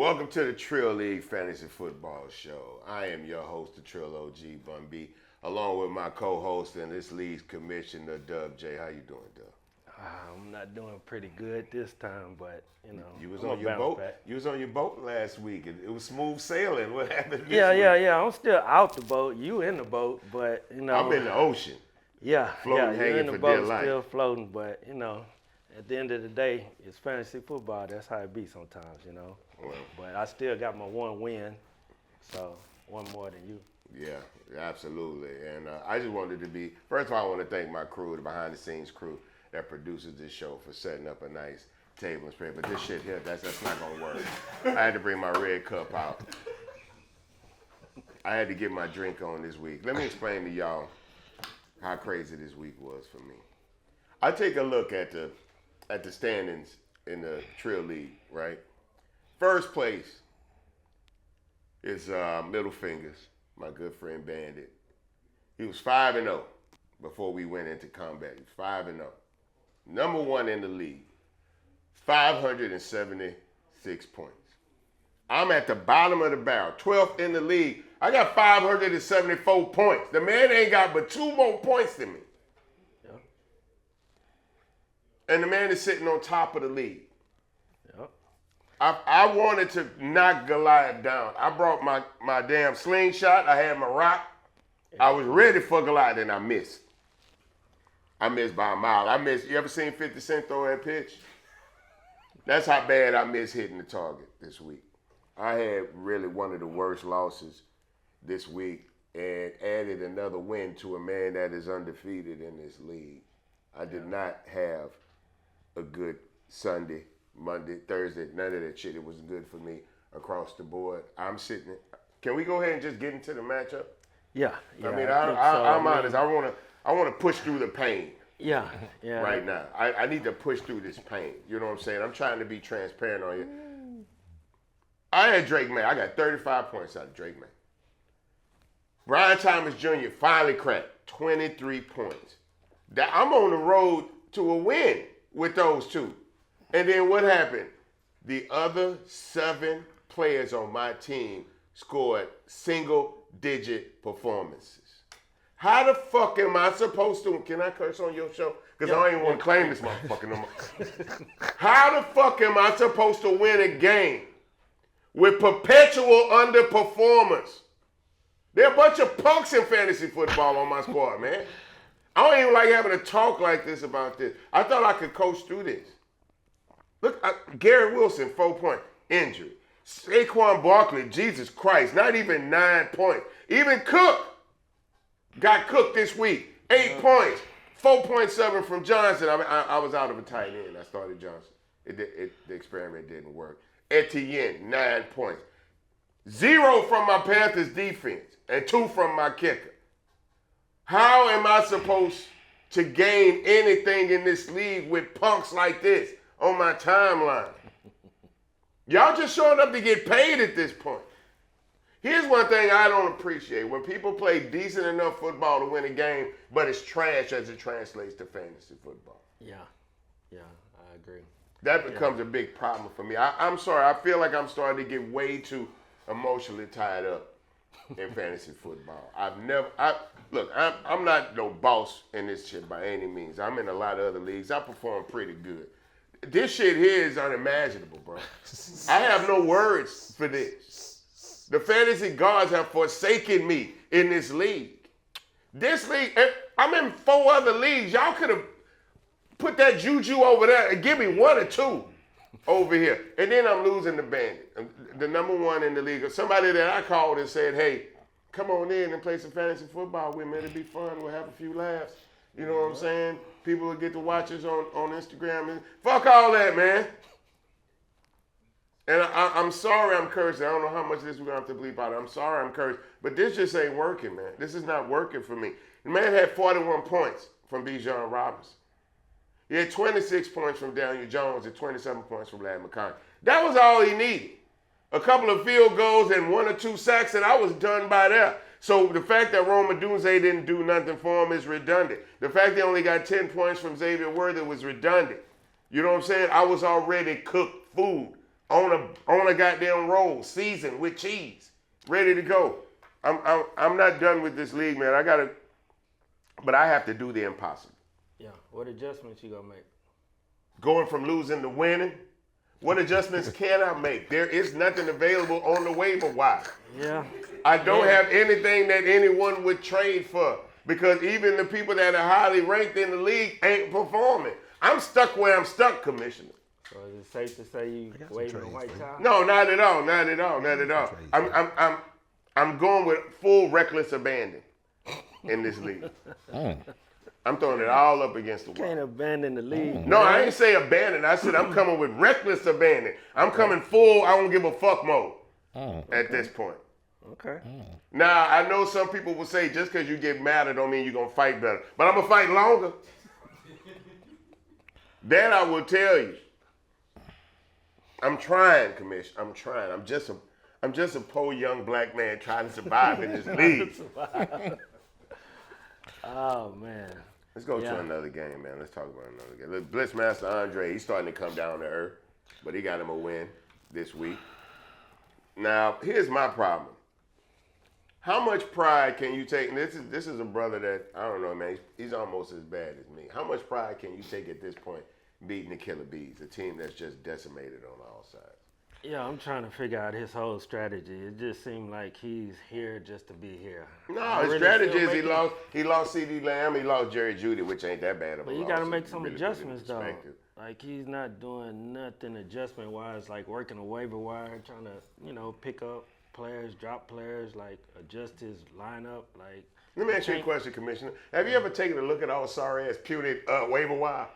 Welcome to the Trill League Fantasy Football Show. I am your host, the Trill OG Bun B, along with my co-host and this league's commissioner, Dub J. How you doing, Dub? I'm not doing pretty good this time, but you was on your boat. back. You was on your boat last week. It was smooth sailing. What happened? Yeah. I'm still out the boat. You in the boat, but I'm in the ocean. Floating, hanging you're in the for boat, dear life. still floating. But at the end of the day, it's fantasy football. That's how it be sometimes, Well, But I still got my one win, so one more than you. yeah, absolutely. And I just wanted to be. First of all, I want to thank my crew, the behind-the-scenes crew that produces this show, for setting up a nice table and spread. But this shit here, that's not gonna work. I had to bring my red cup out. I had to get my drink on this week. Let me explain to y'all how crazy this week was for me. I take a look at the standings in the Trill League, right? First place is Middle Fingers, my good friend Bandit. He was 5-0 before we went into combat. He was 5-0. Number one in the league, 576 points. I'm at the bottom of the barrel, 12th in the league. I got 574 points. The man ain't got but 2 more points than me. Yeah. And the man is sitting on top of the league. Yeah. I wanted to knock Goliath down. I brought my damn slingshot. I had my rock. I was ready for Goliath, and I missed. I missed by a mile. You ever seen 50 Cent throw that pitch? That's how bad I missed hitting the target this week. I had really one of the worst losses this week and added another win to a man that is undefeated in this league. I did not have a good Sunday, Monday, Thursday, none of that shit. It wasn't good for me across the board. I'm sitting. Can we go ahead and just get into the matchup? Yeah. I mean, I'm honest. I want to push through the pain. Yeah. Right now. I need to push through this pain. You know what I'm saying? I'm trying to be transparent on you. I had Drake May. I got 35 points out of Drake May. Brian Thomas Jr. finally cracked 23 points. I'm on the road to a win with those two. And then what happened? The other 7 players on my team scored single-digit performances. How the fuck am I supposed to, can I curse on your show? Because I don't even want to claim this motherfucker no more. How the fuck am I supposed to win a game with perpetual underperformers? There are a bunch of punks in fantasy football on my squad, man. I don't even like having to talk like this about this. I thought I could coach through this. Look, Garrett Wilson, 4 point injury. Saquon Barkley, Jesus Christ, not even 9 points. Even Cook got cooked this week, 8 points. 4.7 from Johnson. I was out of a tight end. I started Johnson. The experiment didn't work. Etienne, 9 points. 0 from my Panthers defense and 2 from my kicker. How am I supposed to gain anything in this league with punks like this on my timeline? Y'all just showing up to get paid at this point. Here's one thing I don't appreciate. When people play decent enough football to win a game, but it's trash as it translates to fantasy football. Yeah, I agree. That becomes a big problem for me. I'm sorry. I feel like I'm starting to get way too emotionally tied up in fantasy football. Look, I'm not no boss in this shit by any means. I'm in a lot of other leagues. I perform pretty good. This shit here is unimaginable, bro. I have no words for this. The fantasy gods have forsaken me in this league. This league, I'm in 4 other leagues. Y'all could have put that juju over there and give me 1 or 2 over here. And then I'm losing the Bandit, the number 1 in the league. Somebody that I called and said, hey, come on in and play some fantasy football with me. It'll be fun. We'll have a few laughs. You know what I'm saying? People will get to watch us on Instagram. And fuck all that, man. And I'm sorry I'm cursing. I don't know how much of this we're going to have to bleep out. I'm sorry I'm cursing. But this just ain't working, man. This is not working for me. The man had 41 points from Bijan Robinson. He had 26 points from Daniel Jones and 27 points from Larry McConkey. That was all he needed. A couple of field goals and 1 or 2 sacks, and I was done by that. So the fact that Roma Dunze didn't do nothing for him is redundant. The fact they only got 10 points from Xavier Worthy was redundant. You know what I'm saying? I was already cooked food on a goddamn roll, seasoned with cheese, ready to go. I'm not done with this league, man. But I have to do the impossible. Yeah. What adjustments you gonna make? Going from losing to winning. What adjustments can I make? There is nothing available on the waiver wire. Yeah. I don't have anything that anyone would trade for because even the people that are highly ranked in the league ain't performing. I'm stuck where I'm stuck, Commissioner. So is it safe to say you waving a white tie? No, not at all. Not at all. Not at all. I'm going with full reckless abandon in this league. I'm throwing it all up against the wall. Can't abandon the league. No, I ain't say abandon. I said I'm coming with reckless abandon. I'm coming full, I don't give a fuck mode at this point. Okay. Now, I know some people will say just because you get mad, it don't mean you're going to fight better. But I'm going to fight longer. That I will tell you. I'm trying, Commissioner. I'm trying. I'm just a poor young black man trying to survive in this league. Oh, man. Let's go to another game, man. Let's talk about another game. Look, Blitzmaster Andre, he's starting to come down to earth, but he got him a win this week. Now, here's my problem. How much pride can you take? And this is a brother that, I don't know, man, he's almost as bad as me. How much pride can you take at this point beating the Killer Bees, a team that's just decimated on all sides? Yeah, I'm trying to figure out his whole strategy. It just seemed like he's here just to be here. No, his strategy is he lost CD Lamb, he lost Jerry Jeudy, which ain't that bad of a loss. But you got to make some adjustments, though. Like, he's not doing nothing adjustment-wise, like working a waiver wire, trying to, pick up players, drop players, like adjust his lineup. Like, let me ask you a question, Commissioner. Have you ever taken a look at our sorry-ass puted waiver wire?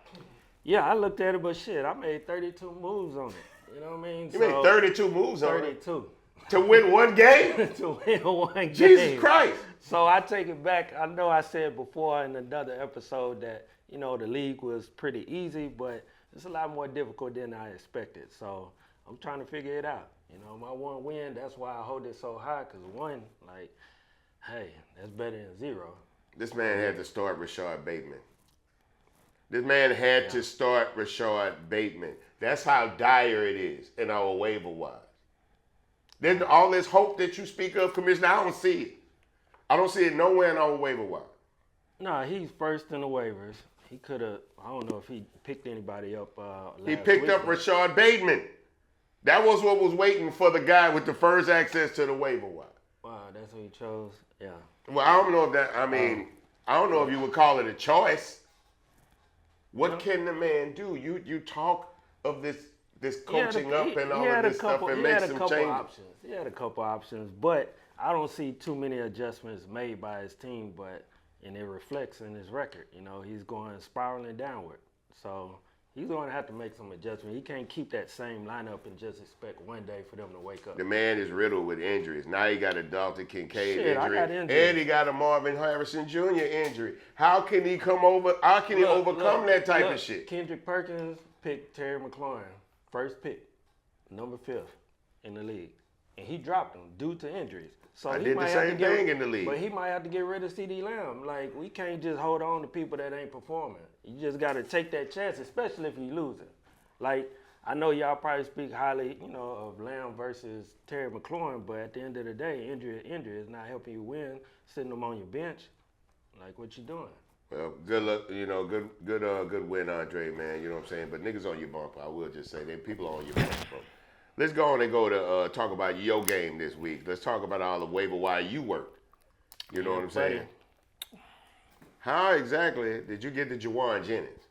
Yeah, I looked at it, but shit, I made 32 moves on it. You know what I mean? You made 32 moves on it? 32. To win one game? To win one game. Jesus Christ. So I take it back. I know I said before in another episode that, the league was pretty easy, but it's a lot more difficult than I expected. So I'm trying to figure it out. My one win, that's why I hold it so high, because one, like, hey, that's better than zero. This man had to start Rashad Bateman. This man had to start Rashad Bateman. That's how dire it is in our waiver wire. Then all this hope that you speak of, Commissioner, I don't see it. I don't see it nowhere in our waiver wire. No, he's first in the waivers. He could have, I don't know if he picked anybody up last He picked week, up Rashad Bateman. That was what was waiting for the guy with the first access to the waiver wire. Wow, that's who he chose? Yeah. Well, I don't know if that, I don't know if you would call it a choice. What can the man do? You talk of this coaching up and all of this stuff and make some changes. He had a couple options, but I don't see too many adjustments made by his team, and it reflects in his record. He's going spiraling downward. So he's going to have to make some adjustments. He can't keep that same lineup and just expect one day for them to wake up. The man is riddled with injuries. Now he got a Dalton Kincaid injury. I got injuries. And he got a Marvin Harrison Jr. injury. How can he overcome that type of shit? Kendrick Perkins picked Terry McLaurin, first pick, number 5th in the league. And he dropped him due to injuries. So I did the same thing in the league. But he might have to get rid of CD Lamb. Like, we can't just hold on to people that ain't performing. You just got to take that chance, especially if you losing. Like, I know y'all probably speak highly, of Lamb versus Terry McLaurin, but at the end of the day, injury is not helping you win, sitting them on your bench. Like, what you doing? Well, good luck, good win, Andre, man. You know what I'm saying? But niggas on your bumper, I will just say that people are on your bumper, bro. Let's go on and go to talk about your game this week. Let's talk about all the waiver wire you worked. You know what I'm saying? How exactly did you get to Juwan Jennings?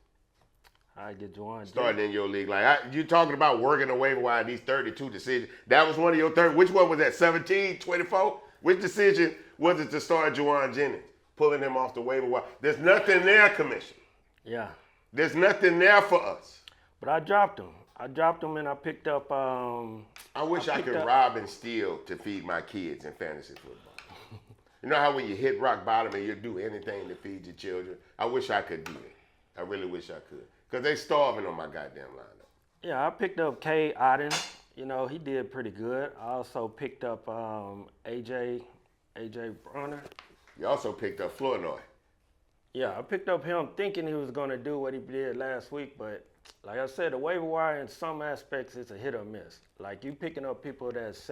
How I get Juwan starting in your league? Like, you talking about working the waiver wire, these 32 decisions. That was one of your 30. Which one was that, 17, 24? Which decision was it to start Juwan Jennings? Pulling him off the waiver wire. There's nothing there, Commission. Yeah. There's nothing there for us. But I dropped him. And I picked up. I wish I could rob and steal to feed my kids in fantasy football. You know how when you hit rock bottom and you do anything to feed your children? I wish I could do it. I really wish I could. Because they starving on my goddamn lineup. Yeah, I picked up Kay Oden. He did pretty good. I also picked up AJ Bronner. You also picked up Flournoy. Yeah, I picked up him thinking he was going to do what he did last week, but like I said, the waiver wire in some aspects it's a hit or miss. Like you picking up people that's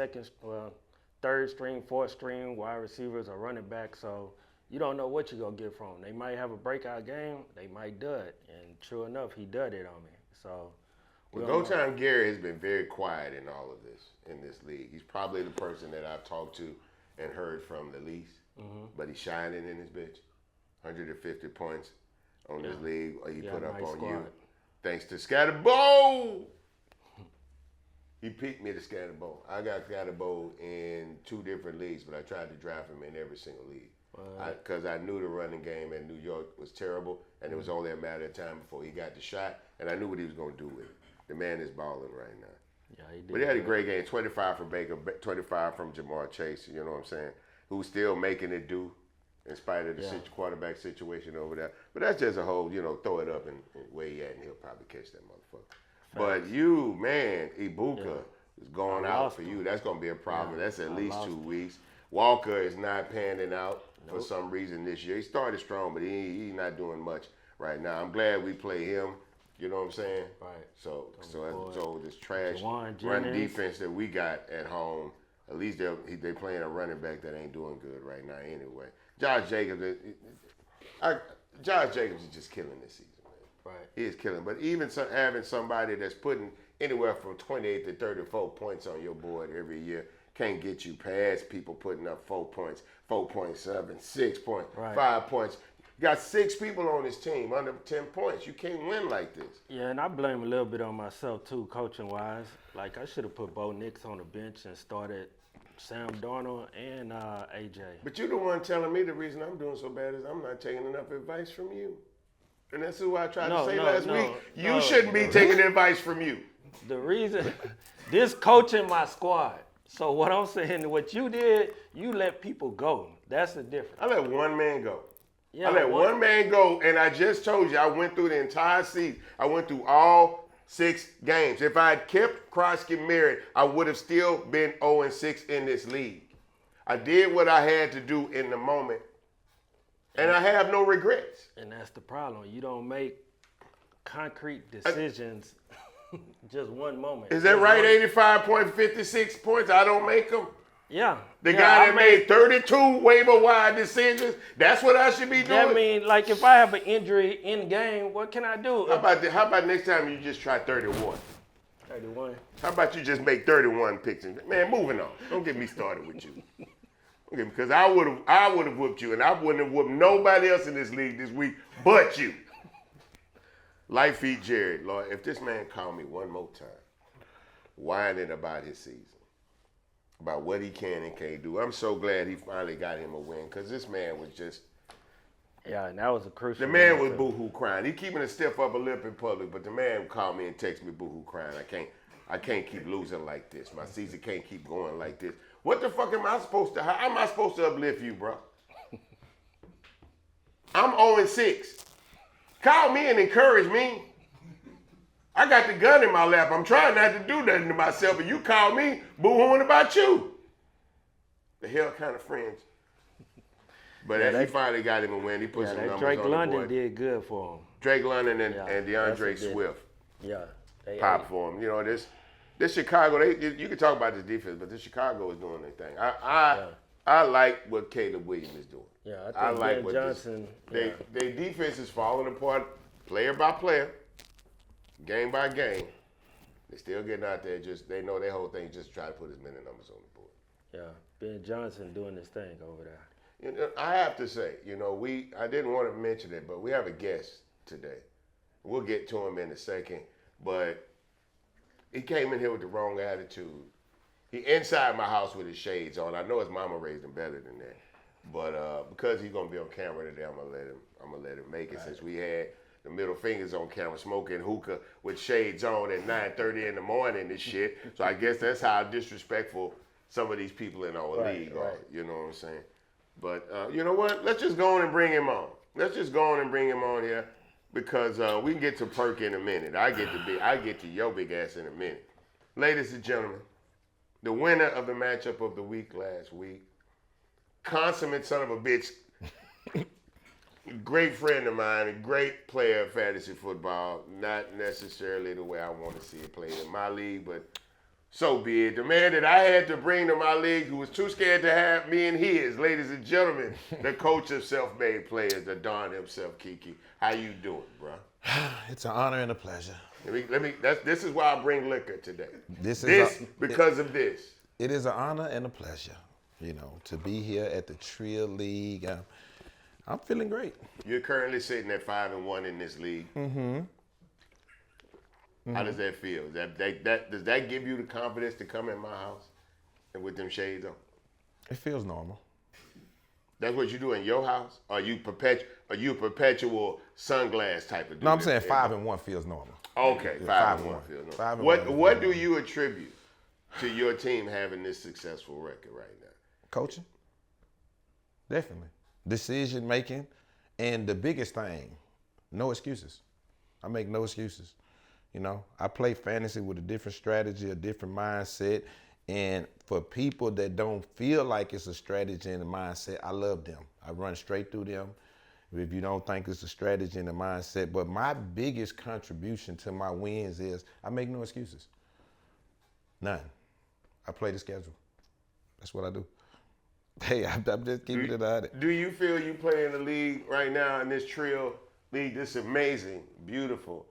third string, fourth string wide receivers or running back, so you don't know what you're gonna get from them. They might have a breakout game, they might dud, and true enough, he dudded on me. So. Well, Go Time Gary has been very quiet in all of this, in this league. He's probably the person that I've talked to and heard from the least, but he's shining in his bitch. 150 points on this league he put up on you. Thanks to Scatterbo. He picked me to Scatterbo. I got Scatterbo in 2 different leagues, but I tried to draft him in every single league. Because I knew the running game in New York was terrible, and it was only a matter of time before he got the shot, and I knew what he was going to do with it. The man is balling right now. Yeah, he did. But he had a great game. 25 from Baker, 25 from Jamar Chase, you know what I'm saying? Who's still making it do in spite of the quarterback situation over there. But that's just a whole, throw it up and where he at, and he'll probably catch that motherfucker. But you, man, Ibuka is going out for you. That's going to be a problem. That's at least 2 weeks. Walker is not panning out for some reason this year. He started strong, but he's not doing much right now. I'm glad we play him. You know what I'm saying? Right. So this trash run defense that we got at home, at least they playing a running back that ain't doing good right now anyway. Josh Jacobs is just killing this season, man. Right. He is killing. But even having somebody that's putting anywhere from 28 to 34 points on your board every year can't get you past people putting up 4 points, 4.7, 6 points, 5 points. You got 6 people on this team under 10 points. You can't win like this. Yeah, and I blame a little bit on myself too, coaching-wise. Like I should have put Bo Nix on the bench and started Sam Darnold and AJ. But you're the one telling me the reason I'm doing so bad is I'm not taking enough advice from you. And that's what I tried to say last week. You shouldn't be taking advice from you. The reason, this coaching my squad. So what I'm saying, what you did, you let people go. That's the difference. I let one man go. Yeah, I let one man go, and I just told you I went through the entire season. I went through all 6 games. If I had kept Krosky married, I would have still been 0-6 in this league. I did what I had to do in the moment, and I have no regrets. And that's the problem. You don't make concrete decisions just one moment. Is that right? 85.56 points. I don't make them. Yeah. The guy that made 32 waiver wire decisions, that's what I should be doing. That means, like, if I have an injury in game, what can I do? How about next time you just try 31? 31. How about you just make 31 picks? Man, moving on. Don't get me started with you. Okay, because I would have whooped you, and I wouldn't have whooped nobody else in this league this week but you. Life feed Jared, Lord, if this man called me one more time, whining about his season, about what he can and can't do, I'm so glad he finally got him a win, because this man was just... Yeah, and that was a crucial... The man was boo-hoo crying. He keeping a stiff upper lip in public, but the man called me and texted me boo-hoo crying. I can't keep losing like this. My season can't keep going like this. What the fuck am I supposed to... How am I supposed to uplift you, bro? I'm 0-6. Call me and encourage me. I got the gun in my lap. I'm trying not to do nothing to myself, and you call me boo-hooing about you. The hell kind of friends. But as he finally got him a win, he put some numbers Drake on the board. London did good for him. Drake London and DeAndre Swift. Yeah. Pop for him. You know, this Chicago, you can talk about this defense, but this Chicago is doing their thing. I like what Caleb Williams is doing. Yeah, I think like Ben what Johnson. Their defense is falling apart, player by player, game by game. They still getting out there. They know their whole thing just try to put as many numbers on the board. Yeah, Ben Johnson doing his thing over there. You know, I have to say, I didn't want to mention it, but we have a guest today. We'll get to him in a second, but he came in here with the wrong attitude. He inside my house with his shades on. I know his mama raised him better than that, but because he's gonna be on camera today, I'm gonna let him make it. Right. Since we had the middle fingers on camera, smoking hookah with shades on at 9:30 in the morning and shit. So I guess that's how disrespectful some of these people in our league are. You know what I'm saying? But you know what? Let's just go on and bring him on. Let's just go on and bring him on here because we can get to Perk in a minute. I get to your big ass in a minute. Ladies and gentlemen, the winner of the matchup of the week last week, consummate son of a bitch, Great friend of mine, a great player of fantasy football. Not necessarily the way I want to see it played in my league, but so be it. The man that I had to bring to my league who was too scared to have me and his, ladies and gentlemen, the coach of self-made players, the Don himself, Keke. How you doing, bro? It's an honor and a pleasure. This is why I bring liquor today. Because of this. It is an honor and a pleasure, to be here at the Trill League. I'm feeling great. You're currently sitting at 5-1 in this league. Mm-hmm. How does that feel? Does that give you the confidence to come in my house and with them shades on? It feels normal. That's what you do in your house? Are you a perpetual sunglass type of dude? No, I'm saying 5-1 feels normal. Okay, 5-1 feels normal. What do you attribute to your team having this successful record right now? Coaching. Definitely. Decision making. And the biggest thing, no excuses. I make no excuses. I play fantasy with a different strategy, a different mindset. And for people that don't feel like it's a strategy and a mindset, I love them. I run straight through them. If you don't think it's a strategy and a mindset. But my biggest contribution to my wins is I make no excuses. None. I play the schedule. That's what I do. Hey, I'm just keeping it on it. Do you feel you play in the league right now in this Trill League, this amazing, beautiful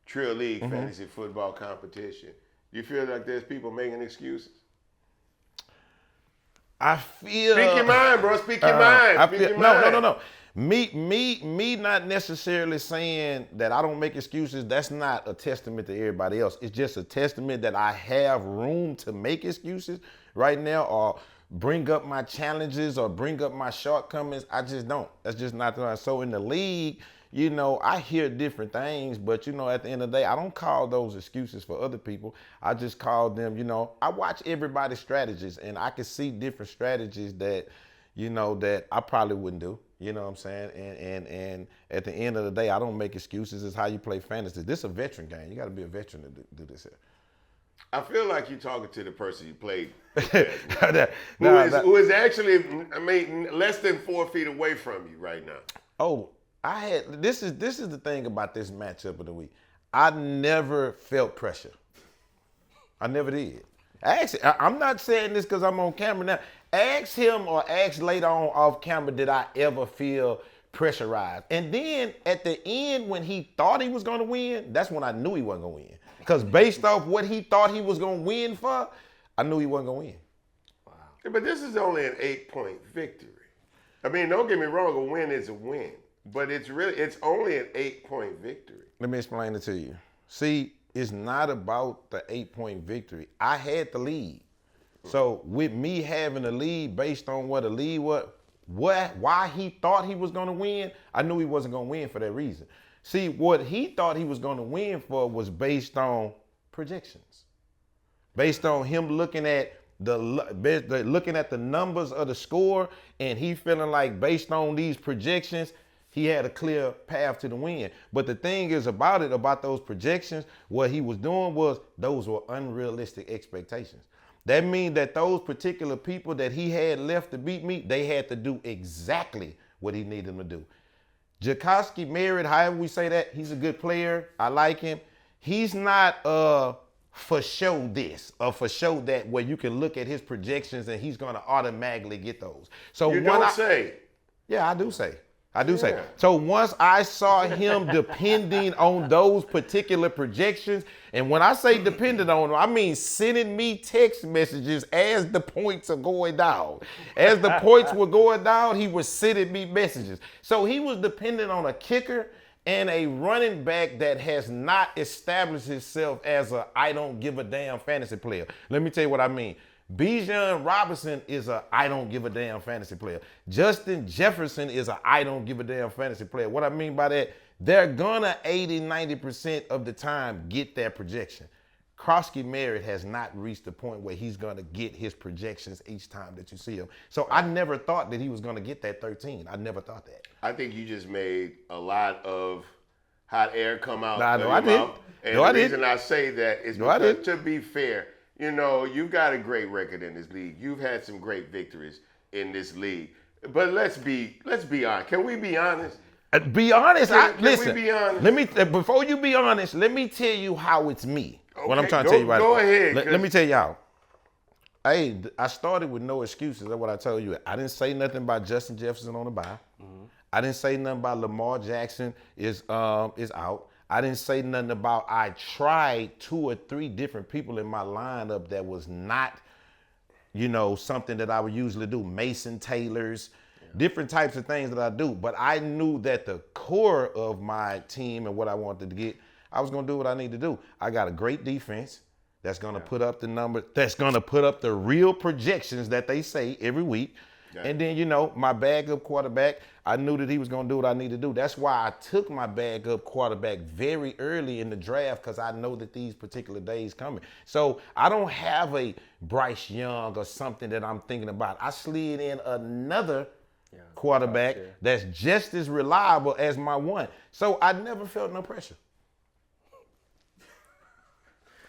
Trill League fantasy football competition? You feel like there's people making excuses? I feel. Speak your mind, bro. Speak your mind. No. Me not necessarily saying that I don't make excuses. That's not a testament to everybody else. It's just a testament that I have room to make excuses right now or bring up my challenges or bring up my shortcomings. I just don't. That's just not the. So in the league, I hear different things, but at the end of the day, I don't call those excuses for other people. I just call them, I watch everybody's strategies and I can see different strategies that, that I probably wouldn't do. You know what I'm saying? And at the end of the day, I don't make excuses. It's how you play fantasy. This is a veteran game. You got to be a veteran to do this here. I feel like you're talking to the person you played who is actually, less than 4 feet away from you right now. Oh, this is the thing about this matchup of the week. I never felt pressure. I never did. Actually, I'm not saying this because I'm on camera now. Ask him or ask later on off camera, did I ever feel pressurized? And then at the end, when he thought he was going to win, that's when I knew he wasn't going to win. Because based off what he thought he was going to win for, I knew he wasn't going to win. Wow. Yeah, but this is only an 8-point victory. Don't get me wrong, a win is a win. But it's only an 8-point victory. Let me explain it to you. See, it's not about the 8-point victory. I had the lead. So with me having the lead based on what the lead was, why he thought he was going to win, I knew he wasn't going to win for that reason. See, what he thought he was going to win for was based on projections. Based on him looking at the numbers of the score, and he feeling like based on these projections, he had a clear path to the win. But the thing is about those projections, what he was doing was those were unrealistic expectations. That means that those particular people that he had left to beat me, they had to do exactly what he needed them to do. Jacoski Merritt, however we say that, he's a good player. I like him. He's not for show this or for show that where you can look at his projections and he's going to automatically get those. So you don't say. Yeah, I do say. So once I saw him depending on those particular projections, and when I say dependent on them, I mean sending me text messages as the points are going down. As the points were going down, he was sending me messages. So he was dependent on a kicker and a running back that has not established himself as a I don't give a damn fantasy player. Let me tell you what I mean. Bijan Robinson is a I don't give a damn fantasy player. Justin Jefferson is a I don't give a damn fantasy player. What I mean by that, they're gonna 80-90% of the time get that projection. Krosky Merritt has not reached the point where he's gonna get his projections each time that you see him. So I never thought that he was gonna get that 13. I never thought that. I think you just made a lot of hot air come out of your mouth. And the reason I say that is because, to be fair, you've got a great record in this league. You've had some great victories in this league. But let's be honest. Can we be honest? Be honest. Can Listen. we be honest? Let me before you be honest. Let me tell you how it's me. What I'm Okay, trying to tell you right go now. ahead, Let me tell y'all. Hey, I started with no excuses. That's what I told you. I didn't say nothing about Justin Jefferson on the bye. Mm-hmm. I didn't say nothing about Lamar Jackson is out. I didn't say nothing about I tried 2 or 3 different people in my lineup that was not, something that I would usually do. Mason Taylor's, different types of things that I do. But I knew that the core of my team and what I wanted to get, I was going to do what I need to do. I got a great defense that's going to put up the number, that's going to put up the real projections that they say every week. Yeah. And then, my backup quarterback, I knew that he was going to do what I need to do. That's why I took my backup quarterback very early in the draft, because I know that these particular days coming. So I don't have a Bryce Young or something that I'm thinking about. I slid in another quarterback that's just as reliable as my one. So I never felt no pressure.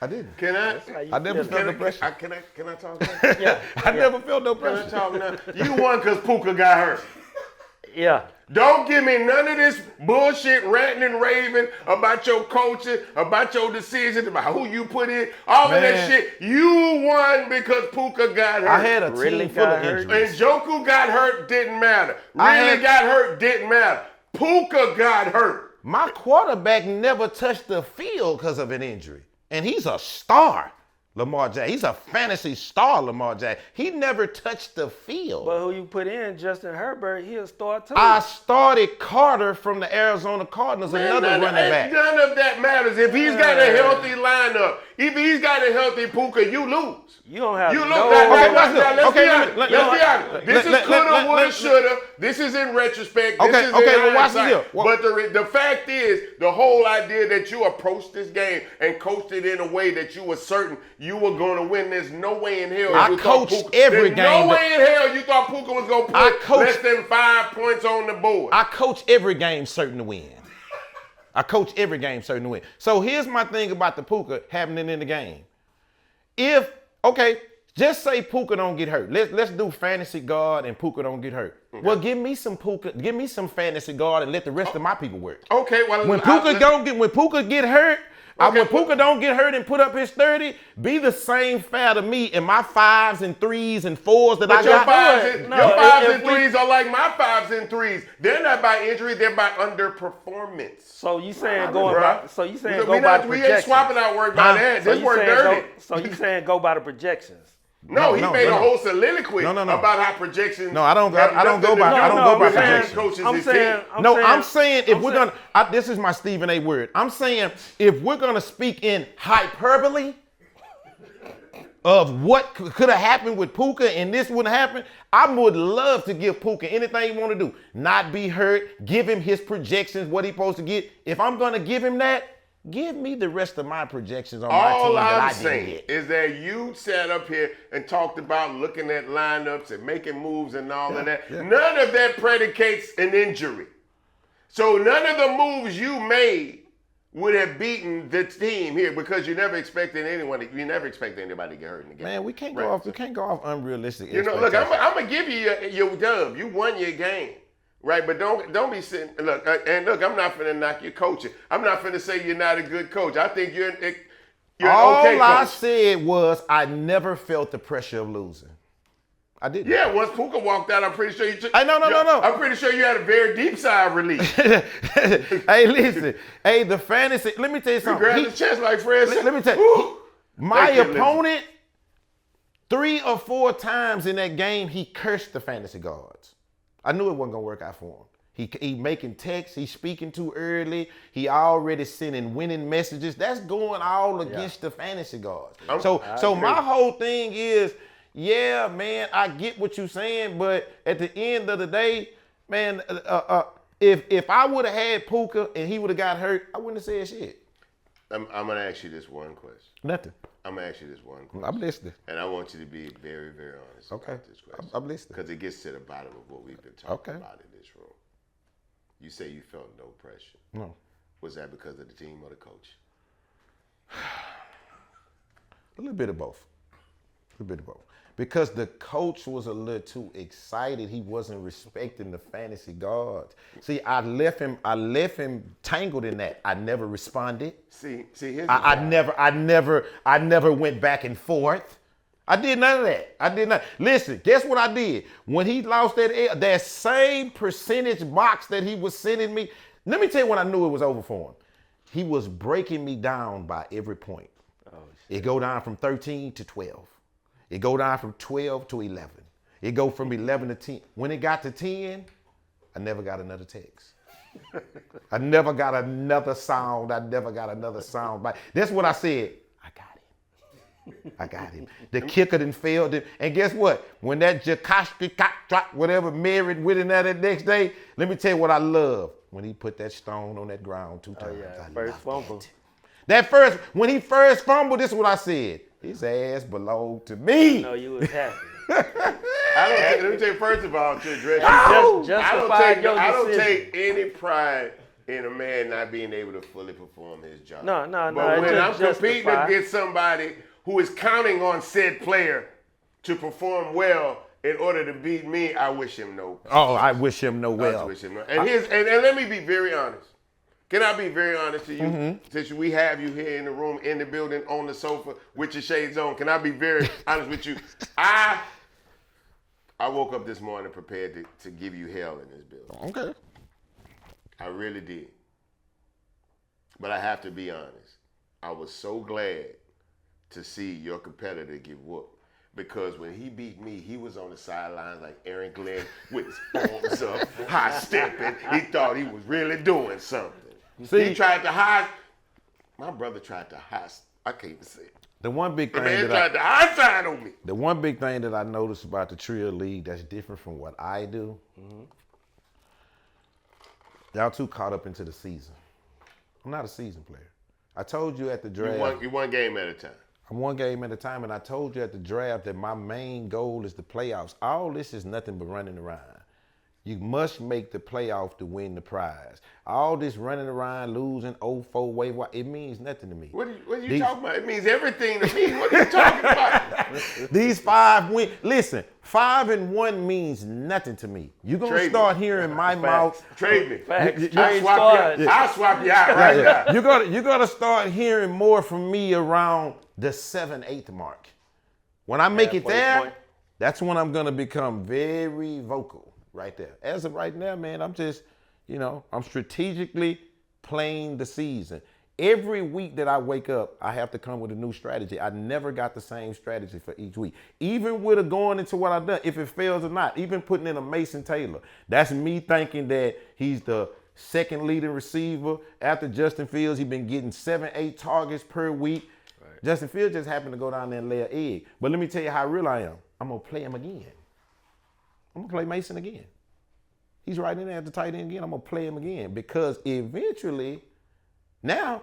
I didn't. I never felt no pressure. Can I talk now? Yeah. I never felt no pressure. Can I talk now? You won because Puka got hurt. Yeah. Don't give me none of this bullshit ranting and raving about your coaching, about your decisions, about who you put in, all of that shit. You won because Puka got hurt. I had a team full of injuries. And Joku got hurt, didn't matter. Got hurt, didn't matter. Puka got hurt. My quarterback never touched the field because of an injury. And he's a star, Lamar Jackson. He's a fantasy star, Lamar Jackson. He never touched the field. But who you put in, Justin Herbert, he'll start too. I started Carter from the Arizona Cardinals, another running back. None of that matters. If he's got a healthy lineup, if he's got a healthy Puka, you lose. You don't have You lose. no... Let's be honest. This is coulda, woulda, shoulda. This is in retrospect. This is in watch hindsight. this here. But the fact is, the whole idea that you approached this game and coached it in a way that you were certain you were going to win, there's no way in hell I coached every game. No way in hell you thought Puka was going to put less than 5 points on the board. I coach every game certain to win. I coach every game certain to win. So here's my thing about the Puka happening in the game. Just say Puka don't get hurt. Let's do fantasy guard and Puka don't get hurt. Okay. Well, give me some Puka, give me some fantasy guard and let the rest of my people work. Okay, well when Puka get hurt, when Puka don't get hurt and put up his 30, be the same fair to me in my 5s and 3s and 4s that I got. Your 5s and 3s are like my 5s and 3s. They're not by injury, they're by underperformance. So you saying go by the projections. We ain't swapping out work by that. This work dirty. So you saying go by the projections. No, he made a whole soliloquy about how projections. No, I don't go by projections. I'm saying if we're gonna, this is my Stephen A. word. I'm saying if we're gonna speak in hyperbole of what could have happened with Puka and this wouldn't happen, I would love to give Puka anything he want to do. Not be hurt, give him his projections, what he's supposed to get. If I'm gonna give him that, give me the rest of my projections on my team that I didn't get. Is that you sat up here and talked about looking at lineups and making moves and all of that. Yeah. None of that predicates an injury. So none of the moves you made would have beaten the team here because you never expected anybody to get hurt in the game. Man, we can't go off unrealistic expectations. Look, I'm gonna give you your dub. You won your game. Right, but don't be sitting. Look, I'm not finna knock your coaching. I'm not finna say you're not a good coach. I think you're an okay coach. All I said was I never felt the pressure of losing. I didn't. Yeah, once Puka walked out, I'm pretty sure you took. No. I'm pretty sure you had a very deep sigh of relief. Hey, listen. Hey, the fantasy. Let me tell you something. He grabbed his chest like Fred said. Let me tell you. My opponent, 3 or 4 times in that game, he cursed the fantasy guards. I knew it wasn't gonna work out for him. He making texts, he's speaking too early, he already sending winning messages. That's going all against the fantasy guards. So my whole thing is, yeah, man, I get what you're saying, but at the end of the day, man, if I would have had Puka and he would have got hurt, I wouldn't have said shit. I'm gonna ask you this one question. Nothing. I'm gonna ask you this one question. I'm listening. And I want you to be very, very honest about this question. I'm listening. Because it gets to the bottom of what we've been talking about in this room. You say you felt no pressure. No. Was that because of the team or the coach? A little bit of both. because the coach was a little too excited. He wasn't respecting the fantasy guards. See, I left him tangled in that. I never responded. See, here's I never went back and forth. I did none of that. I did not. Listen, guess what I did? When he lost that same percentage box that he was sending me, let me tell you when I knew it was over for him. He was breaking me down by every point. Oh, shit. It go down from 13 to 12. It go down from 12 to 11. It go from 11 to 10. When it got to 10, I never got another text. I never got another sound. But that's what I said. I got him. The kicker done failed him. And guess what? When that Jakoski drop, whatever, married with him that next day, let me tell you what I love. When he put that stone on that ground 2 times. Yeah. First fumble. When he first fumbled, this is what I said. His ass belonged to me. No, you was happy. let me tell you, first of all, to address justify your I don't decision. take any pride in a man not being able to fully perform his job. No. But when I'm competing justify. against somebody who is counting on said player to perform well in order to beat me, I wish him no. Oh, I wish him no well. I wish him no. And let me be very honest. Can I be very honest to you? Mm-hmm. Since we have you here in the room, in the building, on the sofa, with your shades on, can I be very honest with you? I woke up this morning prepared to give you hell in this building. Okay. I really did. But I have to be honest. I was so glad to see your competitor get whooped. Because when he beat me, he was on the sidelines like Aaron Glenn with his arms up, high stepping. He thought he was really doing something. See, he tried to hide. My brother tried to hide. I can't even say it. The one big thing man tried to hide sign on me. The one big thing that I noticed about the Trill League that's different from what I do, y'all too caught up into the season. I'm not a season player. I told you at the draft. You one game at a time. I'm one game at a time, and I told you at the draft that my main goal is the playoffs. All this is nothing but running around. You must make the playoff to win the prize. All this running around, losing 0-4 waiver, it means nothing to me. What are you talking about? It means everything to me. What are you talking about? These 5 wins. Listen, 5-1 means nothing to me. You're going to start hearing my mouth. Trade me. I'll swap you out right now. You're gonna start hearing more from me around the 7-8 mark. When I make it there, that's when I'm going to become very vocal. Right there. As of right now, man, I'm just, I'm strategically playing the season. Every week that I wake up, I have to come with a new strategy. I never got the same strategy for each week. Even with going into what I've done, if it fails or not, even putting in a Mason Taylor, that's me thinking that he's the second leading receiver. After Justin Fields, he's been getting 7-8 targets per week. Right. Justin Fields just happened to go down there and lay an egg. But let me tell you how real I am. I'm going to play him again. I'm going to play Mason again. He's right in there at the tight end again. I'm going to play him again because eventually, now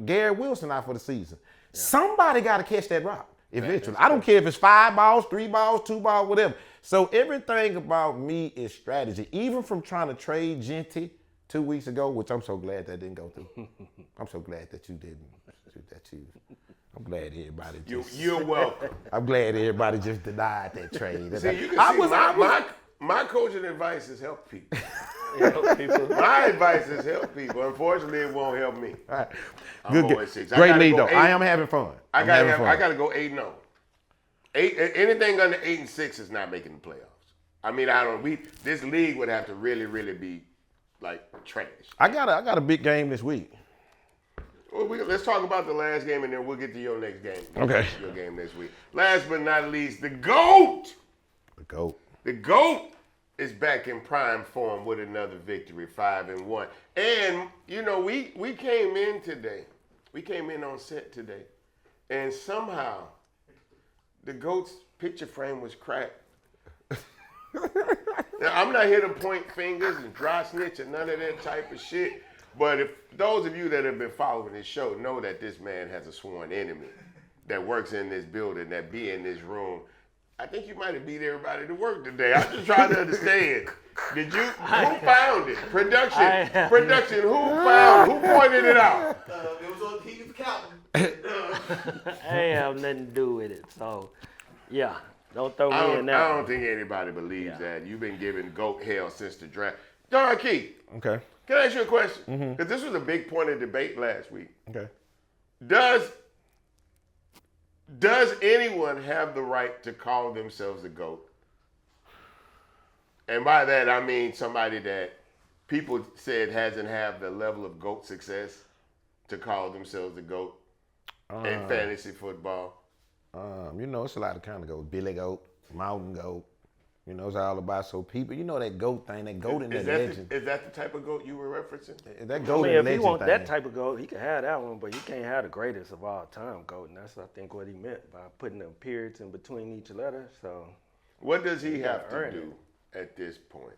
Garrett Wilson out for the season. Yeah. Somebody got to catch that rock eventually. I don't care if it's 5 balls, 3 balls, 2 balls, whatever. So everything about me is strategy. Even from trying to trade Genty 2 weeks ago, which I'm so glad that didn't go through. I'm so glad that you didn't. I'm glad everybody just... You're welcome. I'm glad everybody just denied that trade. See, you can my coaching advice is help people. My advice is help people. Unfortunately, it won't help me. All right. I'm 0-6. Great lead, though. I am having fun. I got to go 8-0. Anything under 8-6 is not making the playoffs. I mean, this league would have to really, really be, like, trash. I got a big game this week. Well, let's talk about the last game, and then we'll get to your next game. Okay. Your game next week. Last but not least, the GOAT. The GOAT is back in prime form with another victory, 5-1. And, we came in today. We came in on set today. And somehow, the GOAT's picture frame was cracked. Now, I'm not here to point fingers and dry snitch and none of that type of shit. But if those of you that have been following this show know that this man has a sworn enemy that works in this building, that be in this room, I think you might have beat everybody to work today. I'm just trying to understand. Who found it? Production, who pointed it out? It was on Keke's account. I ain't have nothing to do with it. So, Yeah. Don't throw I me in that. don't think anybody believes that. You've been giving GOAT hell since the draft. Don Key, Okay. can I ask you a question? Because this was a big point of debate last week. Okay. Does anyone have the right to call themselves a GOAT? And by that, I mean somebody that people said hasn't had the level of GOAT success to call themselves a GOAT in fantasy football. It's a lot of kind of goat. Billy Goat, Mountain Goat. It's all about people. That goat thing, that goat in that legend. Is that the type of GOAT you were referencing? That goat I mean, in if he legend want thing. that type of GOAT, he can have that one, but he can't have the greatest of all time GOAT. And that's, I think, what he meant by putting the periods in between each letter. So, what does he have to earn do at this point?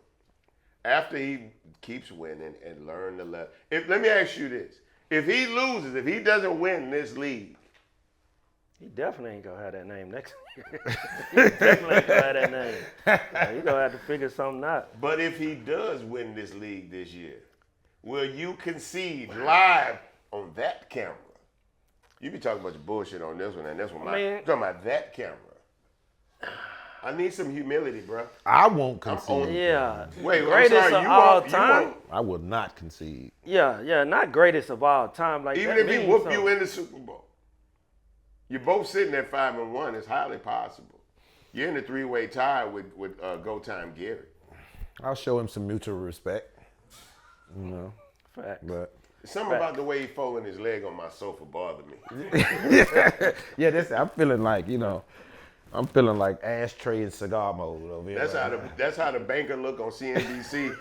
After he keeps winning and learn the lesson. Let me ask you this. If he loses, if he doesn't win this league, he definitely ain't going to have that name next year. He definitely ain't going to have that name. He's going to have to figure something out. but if he does win this league this year, will you concede live on that camera? You be talking about your bullshit on this one, and this one, I'm talking about that camera. I need some humility, bro. I won't concede. Yeah. Wait, greatest I'm sorry. of all time? won't. I will not concede. Yeah, not greatest of all time. Like Even that if he means whoop something. you in the Super Bowl. You're both sitting at 5-1. It's highly possible. You're in a three-way tie with Go Time Garrett. I'll show him some mutual respect. Facts. But Something about the way he folding his leg on my sofa bothered me. I'm feeling like, I'm feeling like ashtray and cigar mode over here. That's how the banker look on CNBC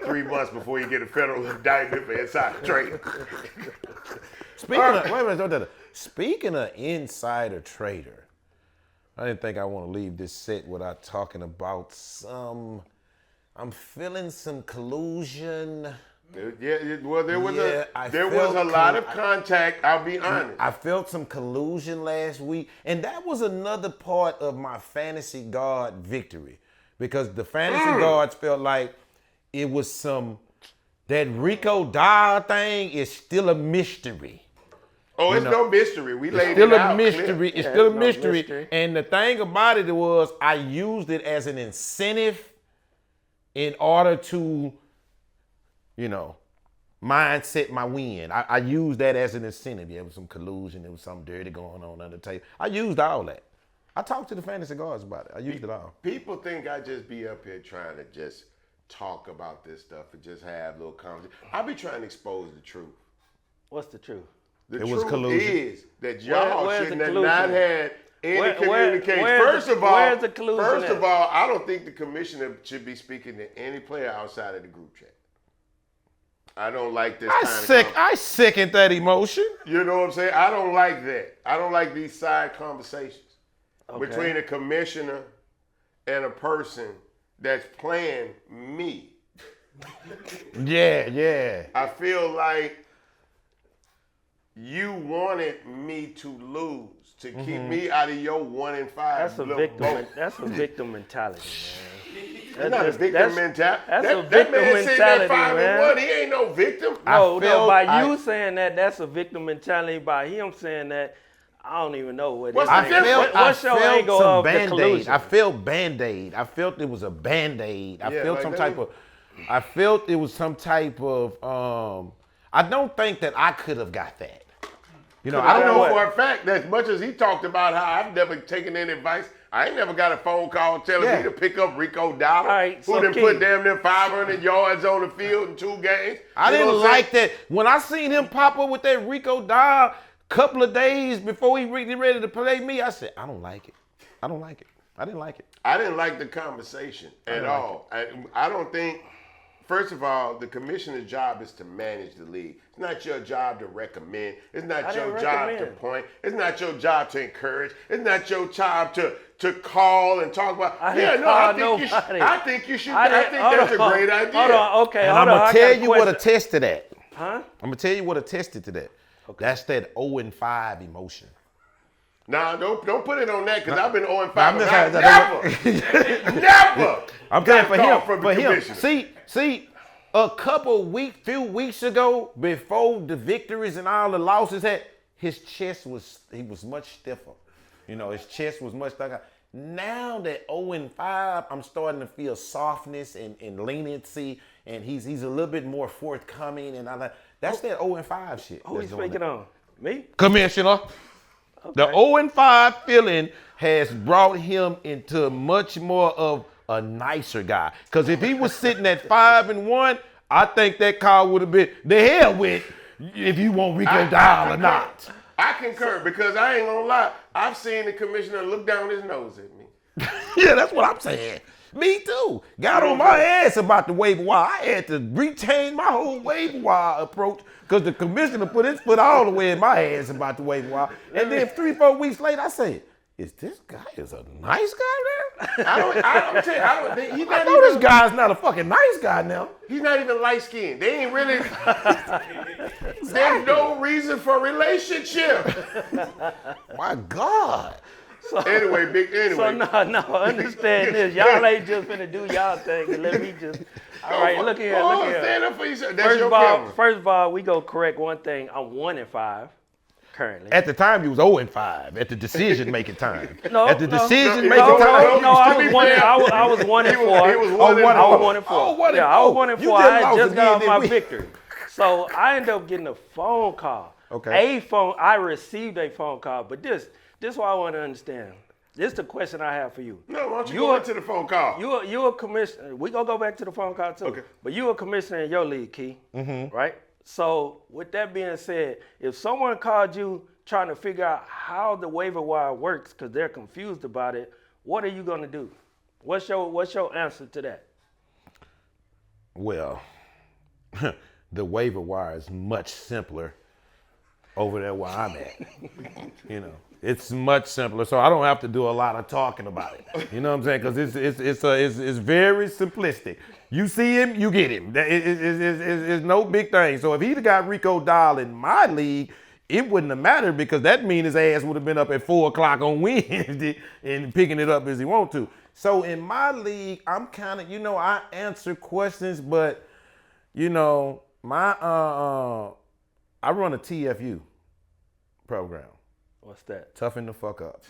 3 months before you get a federal indictment for insider trading. Speaking of insider trader, I didn't think I want to leave this set without talking about I'm feeling some collusion. There was a lot of contact, I'll be honest. I felt some collusion last week, and that was another part of my fantasy guard victory, because the fantasy guards felt like it was that Rico Dyer thing is still a mystery. Oh, it's no mystery. We laid Still it a out. mystery. Clear. It's still a no mystery. mystery. And the thing about it was I used it as an incentive in order to, mindset my win. I used that as an incentive. There was some collusion. There was something dirty going on under the table. I used all that. I talked to the fantasy guards about it. I used it all. People think I just be up here trying to just talk about this stuff and just have little conversation. I be trying to expose the truth. What's the truth? The It truth was collusion. is that y'all Where's should the have collusion not at? had any communication. where's the collusion First at? of all, I don't think the commissioner should be speaking to any player outside of the group chat. I don't like this I second that emotion. You know what I'm saying? I don't like that. I don't like these side conversations Okay. between a commissioner and a person that's playing me. Yeah. I feel like you wanted me to lose to keep me out of your 1-5. That's a little victim. boat. That's a victim mentality, man. That's not a victim mentality. That's that, a that victim man sitting at mentality, 5-1. man. He ain't no victim. No, by you saying that's a victim mentality. By him saying that, I don't even know what. What's it the is. difference? What's your angle of the collusion? I felt Band-Aid. I felt it was a Band-Aid. I felt it was some type of, I don't think that I could have got that. I know for a fact that as much as he talked about how I've never taken any advice, I ain't never got a phone call telling me to pick up Rico Dowd, right, who so done Key. put damn near 500 yards on the field in 2 games. I You know didn't what I'm like saying? that. When I seen him pop up with that Rico Dowd couple of days before he really ready to play me, I said, I don't like it. I didn't like it. I didn't like the conversation at all. I don't think, first of all, the commissioner's job is to manage the league. It's not your job to recommend. It's not your job to point. It's not your job to encourage. It's not your job to call and talk about. I think you should. I think that's a great idea. Hold on, okay. And I'm going to tell you what attested to that. Huh? I'm going to tell you what attested to that. Okay. That's that 0-5 emotion. Nah, don't put it on that, because I've been 0-5. Never. I'm telling you, for him. See, few weeks ago, before the victories and all the losses his chest was much stiffer. You know, his chest was much thicker. Now that 0-5, I'm starting to feel softness and leniency, and he's a little bit more forthcoming, and that's that 0-5 shit. Who you speaking on? Me? Commissioner. Okay. The 0-5 feeling has brought him into much more of a nicer guy. Because if he was sitting at 5-1, I think that call would have been the hell with if you want Rico Dial or not. I concur because I ain't gonna lie. I've seen the commissioner look down his nose at me. Yeah, that's what I'm saying. Me too. Got on my ass about the waiver wire. I had to retain my whole waiver wire approach because the commissioner put his foot all the way in my ass about the waiver wire. And then 3-4 weeks later, I said, "Is this guy is a nice guy now?" I don't think he's I not know even. this guy's not a fucking nice guy now. He's not even light skinned. They ain't really. There's no reason for relationship. My God. Anyway. So no, understand this. Y'all ain't just finna do y'all thing and let me just. All right, look here. Stand up for yourself. That's your camera. First of all, we go correct one thing. I'm 1-5 currently. At the time, you was 0-5 at the decision-making time. No, at the no, decision-making no, time. no, I was 1. I was 1-4. He was 1-4. I was 1-4. Oh, 1-4. Yeah, I was 1-4. You I lost just got again off my this week. victory. So I ended up getting a phone call. Okay. I received a phone call, but this what I want to understand. This is the question I have for you. No, why don't you go into the phone call? You a commissioner. We gonna go back to the phone call too. Okay. But you a commissioner in your league, Key. Mm-hmm. Right? So with that being said, if someone called you trying to figure out how the waiver wire works because they're confused about it, what are you gonna do? What's your answer to that? Well, the waiver wire is much simpler over there where I'm at. You know, it's much simpler, so I don't have to do a lot of talking about it. You know what I'm saying? Because it's very simplistic. You see him, you get him. It's no big thing. So if he'd got Rico Dial in my league, it wouldn't have mattered because that means his ass would have been up at 4:00 on Wednesday and picking it up as he want to. So in my league, I'm kind of, I answer questions, but I run a TFU program. What's that? Toughen the fuck up.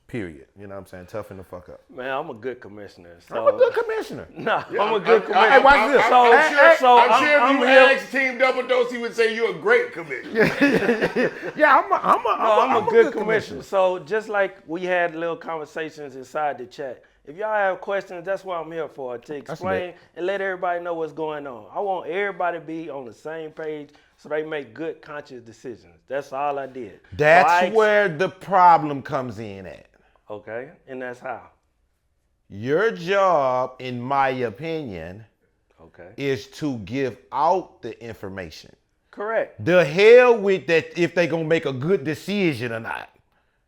Period. You know what I'm saying? Toughen the fuck up. Man, I'm a good commissioner. So. I'm a good commissioner. Nah, I'm a good commissioner. Hey, watch this. I'm sure if you asked Team Double Dose, he would say you're a great commissioner. Yeah, I'm a good commissioner. So just like we had little conversations inside the chat, if y'all have questions, that's what I'm here for, to explain and let everybody know what's going on. I want everybody to be on the same page so they make good, conscious decisions. That's all I did. That's where the problem comes in at. Okay, and that's how? Your job, in my opinion, is to give out the information. Correct. The hell with that if they gonna make a good decision or not.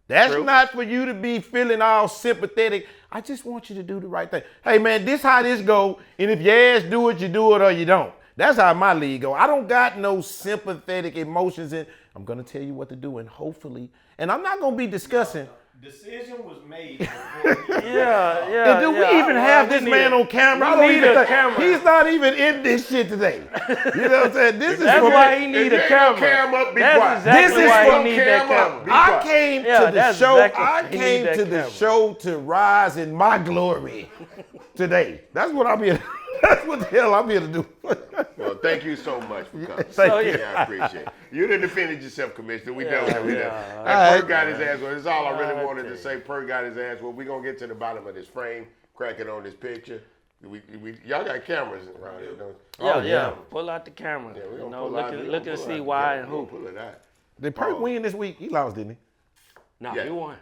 That's not for you to be feeling all sympathetic. I just want you to do the right thing. Hey man, this how this go, and if your ass do it, you do it or you don't. That's how my league go. I don't got no sympathetic emotions in. I'm gonna tell you what to do, and hopefully, and I'm not gonna be discussing. Decision was made. Yeah. And do we even have this man on camera? I don't even think he's not even in this shit today. You know what I'm saying? This is That's why he need a camera. Camera, be That's quiet. exactly This is why from he need that camera. I came to the show. exactly- I he came need that to the camera. show to rise in my glory today. That's what I'm here. That's what the hell I'm here to do. Well, thank you so much for coming. Thank you. Yeah, I appreciate it. You done defended yourself, Commissioner. We done. All Perk got his ass. Well, that's all I really wanted to say. Perk got his ass. Well, we're going to get to the bottom of this frame, cracking on this picture. Y'all got cameras around here, don't you? Yeah. Pull out the camera. We You gonna know, pull out- we look gonna and pull see out why the and camera. who. Pull it out. Did Perk win this week? He lost, didn't he? No, Yeah. you won.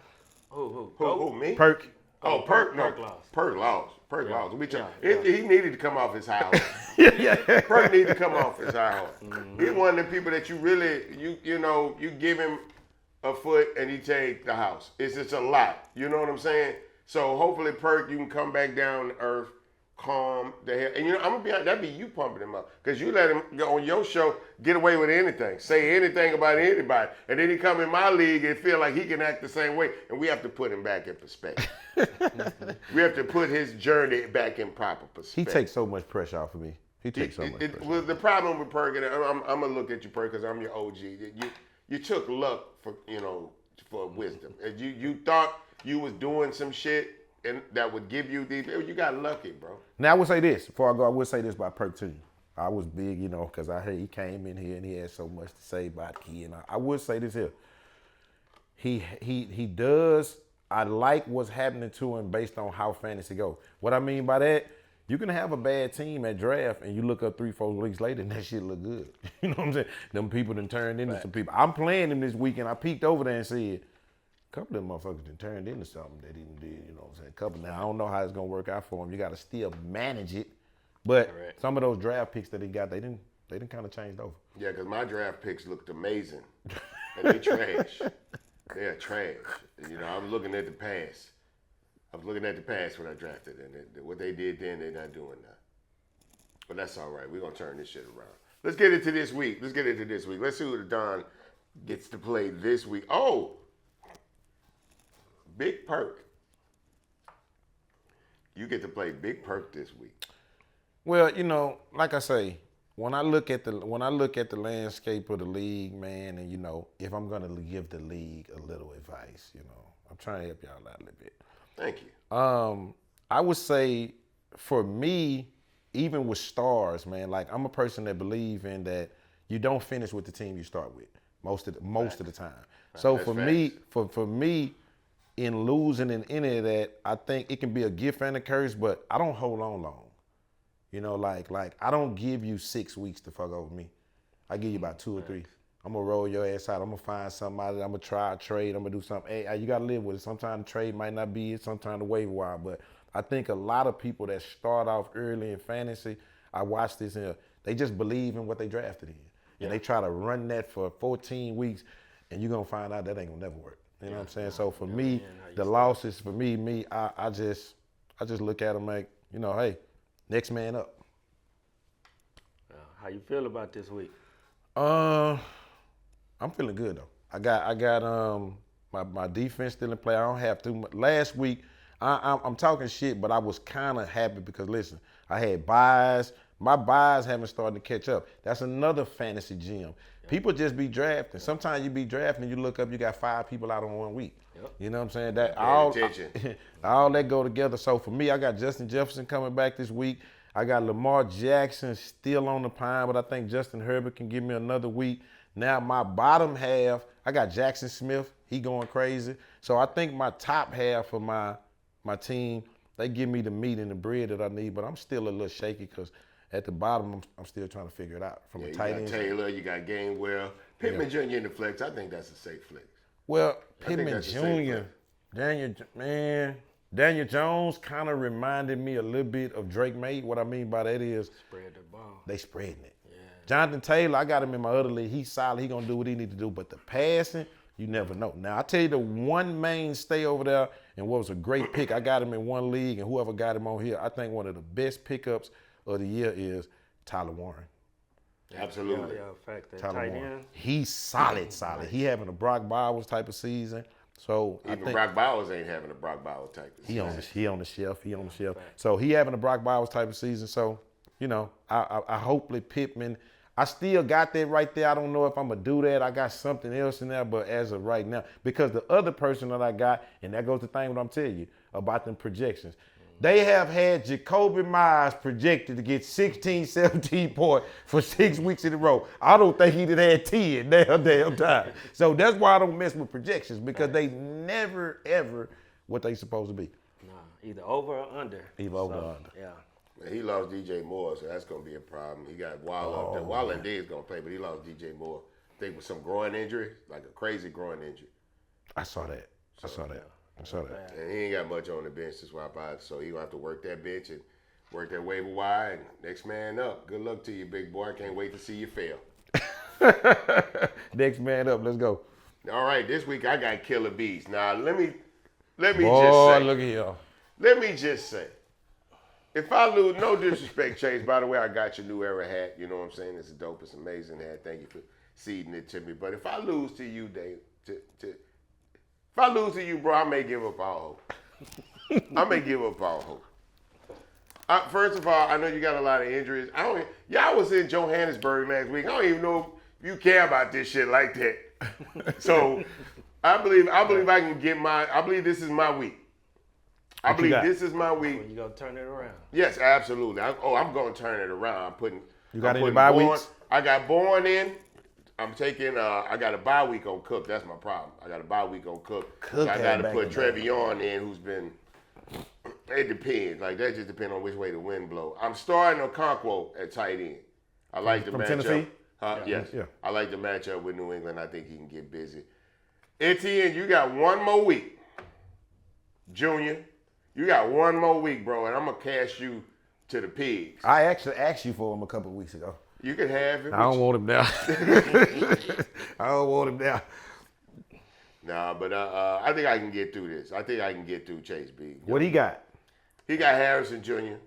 Who? Who, me? Perk. Oh, Perk. No, Perk lost. Perk lost. Perk lost. Yeah. He needed to come off his high horse. Perk needed to come off his high horse. He's one of the people that you really, you give him a foot and he take the house. It's just a lot. You know what I'm saying? So hopefully, Perk, you can come back down to earth, calm the hell. And I'm gonna be honest, that'd be you pumping him up. Because you let him go on your show, get away with anything. Say anything about anybody. And then he come in my league and feel like he can act the same way. And we have to put him back in perspective. We have to put his journey back in proper He perspective. takes so much pressure off of me. He takes so much pressure. Well, the problem with Perk, and I'm gonna look at you, Perk, because I'm your OG. You took luck for for wisdom. And you thought you was doing some shit and that would give you these. You got lucky, bro. Now I would say this before I go. I would say this about Perk too. I was big, because I heard he came in here and he had so much to say about Key. And I would say this here. He does. I like what's happening to him based on how fantasy go. What I mean by that, you can have a bad team at draft and you look up 3-4 weeks later and that shit look good. You know what I'm saying? Them people done turned into some people. I'm playing them this weekend. I peeked over there and said, a couple of them motherfuckers done turned into something they didn't do. You know what I'm saying? Couple. Now I don't know how it's gonna work out for him. You got to still manage it. But some of those draft picks that he got, they didn't kind of changed over. Yeah, because my draft picks looked amazing, and they trash. They're trash. I'm looking at the past. I was looking at the past when I drafted, and what they did then, they're not doing now. But that's all right. We're gonna turn this shit around. Let's get into this week. Let's see who the Don gets to play this week. Oh, Big Perk. You get to play Big Perk this week. Well, like I say, when I look at the landscape of the league, man, and if I'm gonna give the league a little advice, I'm trying to help y'all out a little bit. Thank you. I would say for me, even with stars, man, like I'm a person that believe in that you don't finish with the team you start with most of the time. So That's for facts. me, for me, in losing in any of that, I think it can be a gift and a curse, but I don't hold on long. Like I don't give you 6 weeks to fuck over me. I give you about 2 or 3. I'm gonna roll your ass out. I'm gonna find something out of it. I'm gonna try a trade. I'm gonna do something. Hey, you gotta live with it. Sometimes the trade might not be it. Sometimes the waiver wire. But I think a lot of people that start off early in fantasy, I watch this and they just believe in what they drafted in. And they try to run that for 14 weeks, and you're gonna find out that ain't gonna never work. You know what I'm saying? So for me, the losses for me, I just look at them like, hey, next man up. How you feel about this week? I'm feeling good though. I got my defense still in play. I don't have too much. Last week, I'm talking shit, but I was kind of happy because listen, I had buys. My buys haven't started to catch up. That's another fantasy gem. People just be drafting. Sometimes you be drafting and you look up, you got 5 people out on 1 week. Yep. You know what I'm saying? That Attention. all that go together. So for me, I got Justin Jefferson coming back this week. I got Lamar Jackson still on the pine, but I think Justin Herbert can give me another week. Now my bottom half, I got Jackson Smith. He going crazy. So I think my top half of my team, they give me the meat and the bread that I need, but I'm still a little shaky because at the bottom, I'm still trying to figure it out from a tight end. You got Taylor, you got Gainwell. Pittman Jr. in the flex. I think that's a safe flex. Well, I think Pittman that's a safe Jr., Daniel Jones kind of reminded me a little bit of Drake May. What I mean by that is Spread the ball. they spreading it. Yeah. Jonathan Taylor, I got him in my other league. He's solid. He going to do what he need to do. But the passing, you never know. Now, I tell you the one mainstay over there and what was a great pick, I got him in one league, and whoever got him on here, I think one of the best pickups of the year is Tyler Warren. Absolutely. Yeah, fact. That Tyler tight Warren. end. He's solid. He having a Brock Bowers type of season. So I Even think Brock Bowers ain't having a Brock Bowers type of he season. on the shelf. So he having a Brock Bowers type of season. So, I hopefully Pittman. I still got that right there. I don't know if I'm gonna do that. I got something else in there, but as of right now, because the other person that I got, and that goes to the thing what I'm telling you about them projections. They have had Jacoby Myers projected to get 16, 17 points for 6 weeks in a row. I don't think he did had 10 damn time. So that's why I don't mess with projections, because they never, ever what they supposed to be. Nah, either over or under. Either over or under. Yeah. He lost DJ Moore, so that's going to be a problem. He got Waller up there. Waller and D is going to play, but he lost DJ Moore. I think with some groin injury, like a crazy groin injury. I saw that. And he ain't got much on the bench to swap out, so he going to have to work that bench and work that waiver wire, and next man up. Good luck to you, big boy. I can't wait to see you fail. Next man up. Let's go. All right, this week I got Killer Bees. Now, let me Boy, just say. look at here. Let me just say. If I lose, no disrespect, Chase. By the way, I got your new era hat. You know what I'm saying? It's a dope, it's an amazing hat. Thank you for seeding it to me. But if I lose to you, Dave, if I lose to you, bro, I may give up all hope. I may give up all hope. First of all, I know you got a lot of injuries. Y'all was in Johannesburg last week. I don't even know if you care about this shit like that. So I believe I can get I believe this is my week. I believe this is my week. You gonna turn it around? Yes, absolutely. I'm going to turn it around. You got any bye weeks? I got Bourne in. I'm taking. I got a bye week on Cook. That's my problem. I got a bye week on Cook. I got to put Trevion in, who's been. It depends. Like that just depends on which way the wind blow. I'm starting Okonkwo at tight end. I like the matchup. Tennessee? Yes. Yeah. I like the matchup with New England. I think he can get busy. Etienne, you got one more week. Junior, you got one more week, bro, and I'm gonna cash you to the pigs. I actually asked you for him a couple of weeks ago. You can have him. I don't want him now. I don't want him now. Nah, but I think I can get through this. I think I can get through Chase B. What he got? He got Harrison Jr.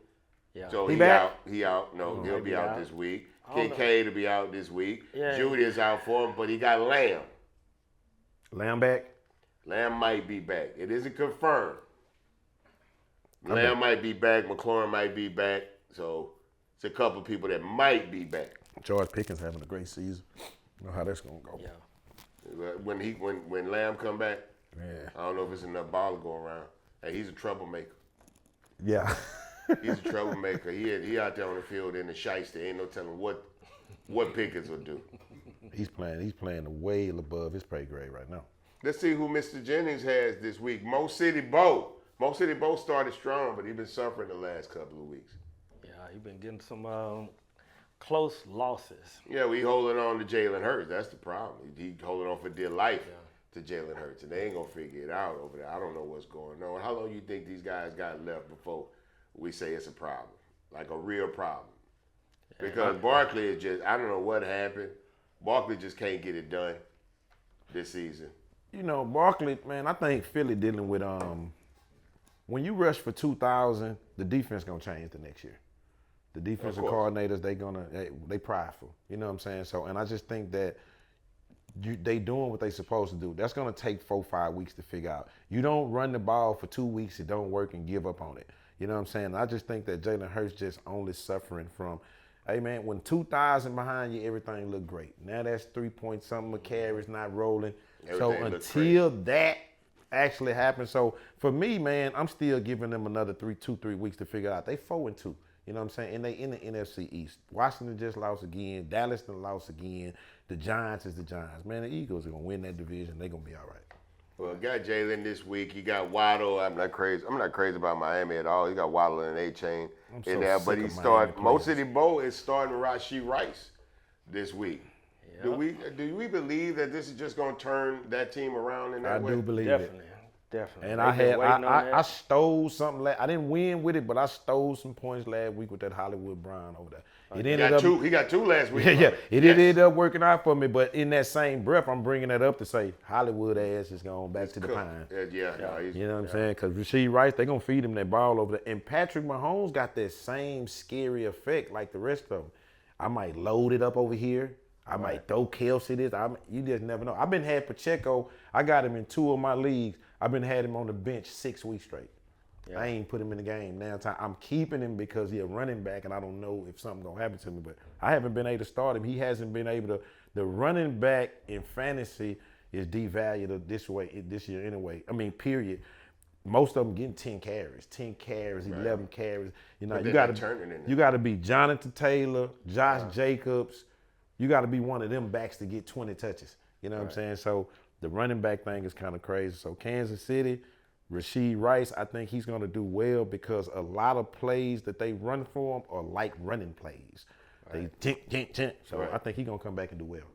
Yeah. So He he back? out. He out. No, he'll be out this week. Kincaid will be out this week. Yeah. Judy is out for him, but he got Lamb. Lamb back? Lamb might be back. It isn't confirmed. Lamb might be back. McLaurin might be back. So it's a couple of people that might be back. George Pickens having a great season. You know how that's gonna go. Yeah. When Lamb come back, Yeah. I don't know if it's enough ball to go around. Hey, he's a troublemaker. Yeah. He's a troublemaker. He out there on the field in the shiesty. Ain't no telling what Pickens will do. He's playing way above his pay grade right now. Let's see who Mr. Jennings has this week. Mo City Bo. Mo City Bo started strong, but he's been suffering the last couple of weeks. Yeah, he been getting some close losses. Yeah, we holding on to Jalen Hurts. That's the problem. He holding on for dear life to Jalen Hurts, and they ain't gonna figure it out over there. I don't know what's going on. How long you think these guys got left before we say it's a problem, like a real problem? Because Barkley is just, I don't know what happened. Barkley just can't get it done this season. You know, Barkley, man, I think Philly dealing with when you rush for 2,000, the defense gonna change the next year. The defensive coordinators, they prideful. You know what I'm saying? So, and I just think that they doing what they supposed to do. That's gonna take 4-5 weeks to figure out. You don't run the ball for 2 weeks, it don't work, and give up on it. You know what I'm saying? I just think that Jalen Hurts just only suffering from, hey man, when 2,000 behind you, everything look great. Now that's 3 point something, McCary's not rolling. So until that actually happens, so for me, man, I'm still giving them another 2-3 weeks to figure out. They 4-2. You know what I'm saying? And they in the NFC East. Washington just lost again. Dallas done lost again. The Giants is the Giants. Man, the Eagles are gonna win that division. They're gonna be all right. Well, got Jalen this week. You got Waddle. I'm not crazy about Miami at all. You got Waddle and A-Chain in there, but he started. Mo City Bo is starting Rashee Rice this week. Yep. Do we believe that this is just going to turn that team around in that way? I do believe Definitely. it. Definitely. And I stole something. I didn't win with it, but I stole some points last week with that Hollywood Brown over there. He got two last week. Yeah, it ended up working out for me. But in that same breath, I'm bringing that up to say Hollywood ass is going back to the pine. You know what I'm saying? Because Rashee Rice, they're going to feed him that ball over there. And Patrick Mahomes got that same scary effect like the rest of them. I might load it up over here. I might throw Kelsey this. You just never know. I've been had Pacheco. I got him in 2 of my leagues. I've been had him on the bench 6 weeks straight. Yeah. I ain't put him in the game now. I'm keeping him because he's a running back, and I don't know if something gonna happen to me. But I haven't been able to start him. He hasn't been able to. The running back in fantasy is devalued this year anyway. I mean, period. Most of them getting 10 carries, 11 carries. You know, you got to be Jonathan Taylor, Josh Jacobs. You got to be one of them backs to get 20 touches. You know what I'm saying? So the running back thing is kind of crazy. So Kansas City, Rashee Rice, I think he's going to do well because a lot of plays that they run for him are like running plays. Right. They tink. So I think he's going to come back and do well.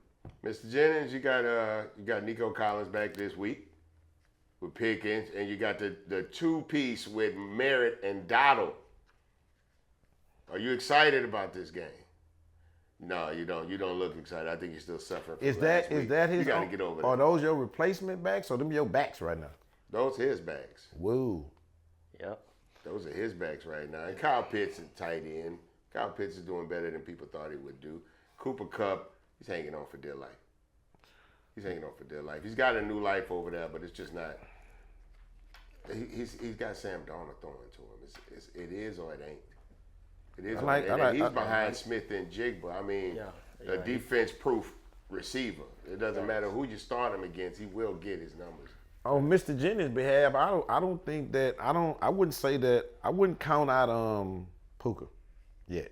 Mr. Jennings, you got Nico Collins back this week with Pickens, and you got the two-piece with Merritt and Dottle. Are you excited about this game? No, you don't. You don't look excited. I think you're still suffering from Is that his? You got to get over that. Are those your replacement backs or them your backs right now? Those his backs. Woo. Yep. Those are his backs right now. And Kyle Pitts is tight end. Kyle Pitts is doing better than people thought he would do. Cooper Kupp, he's hanging on for dear life. He's got a new life over there, but it's just not. He's got Sam Darnold throwing to him. It is or it ain't. It is. He's behind Smith and Jigba. I mean, defense proof receiver. It doesn't matter who you start him against, he will get his numbers. On Mr. Jennings' behalf, I don't think that I wouldn't say that I wouldn't count out Puka yet.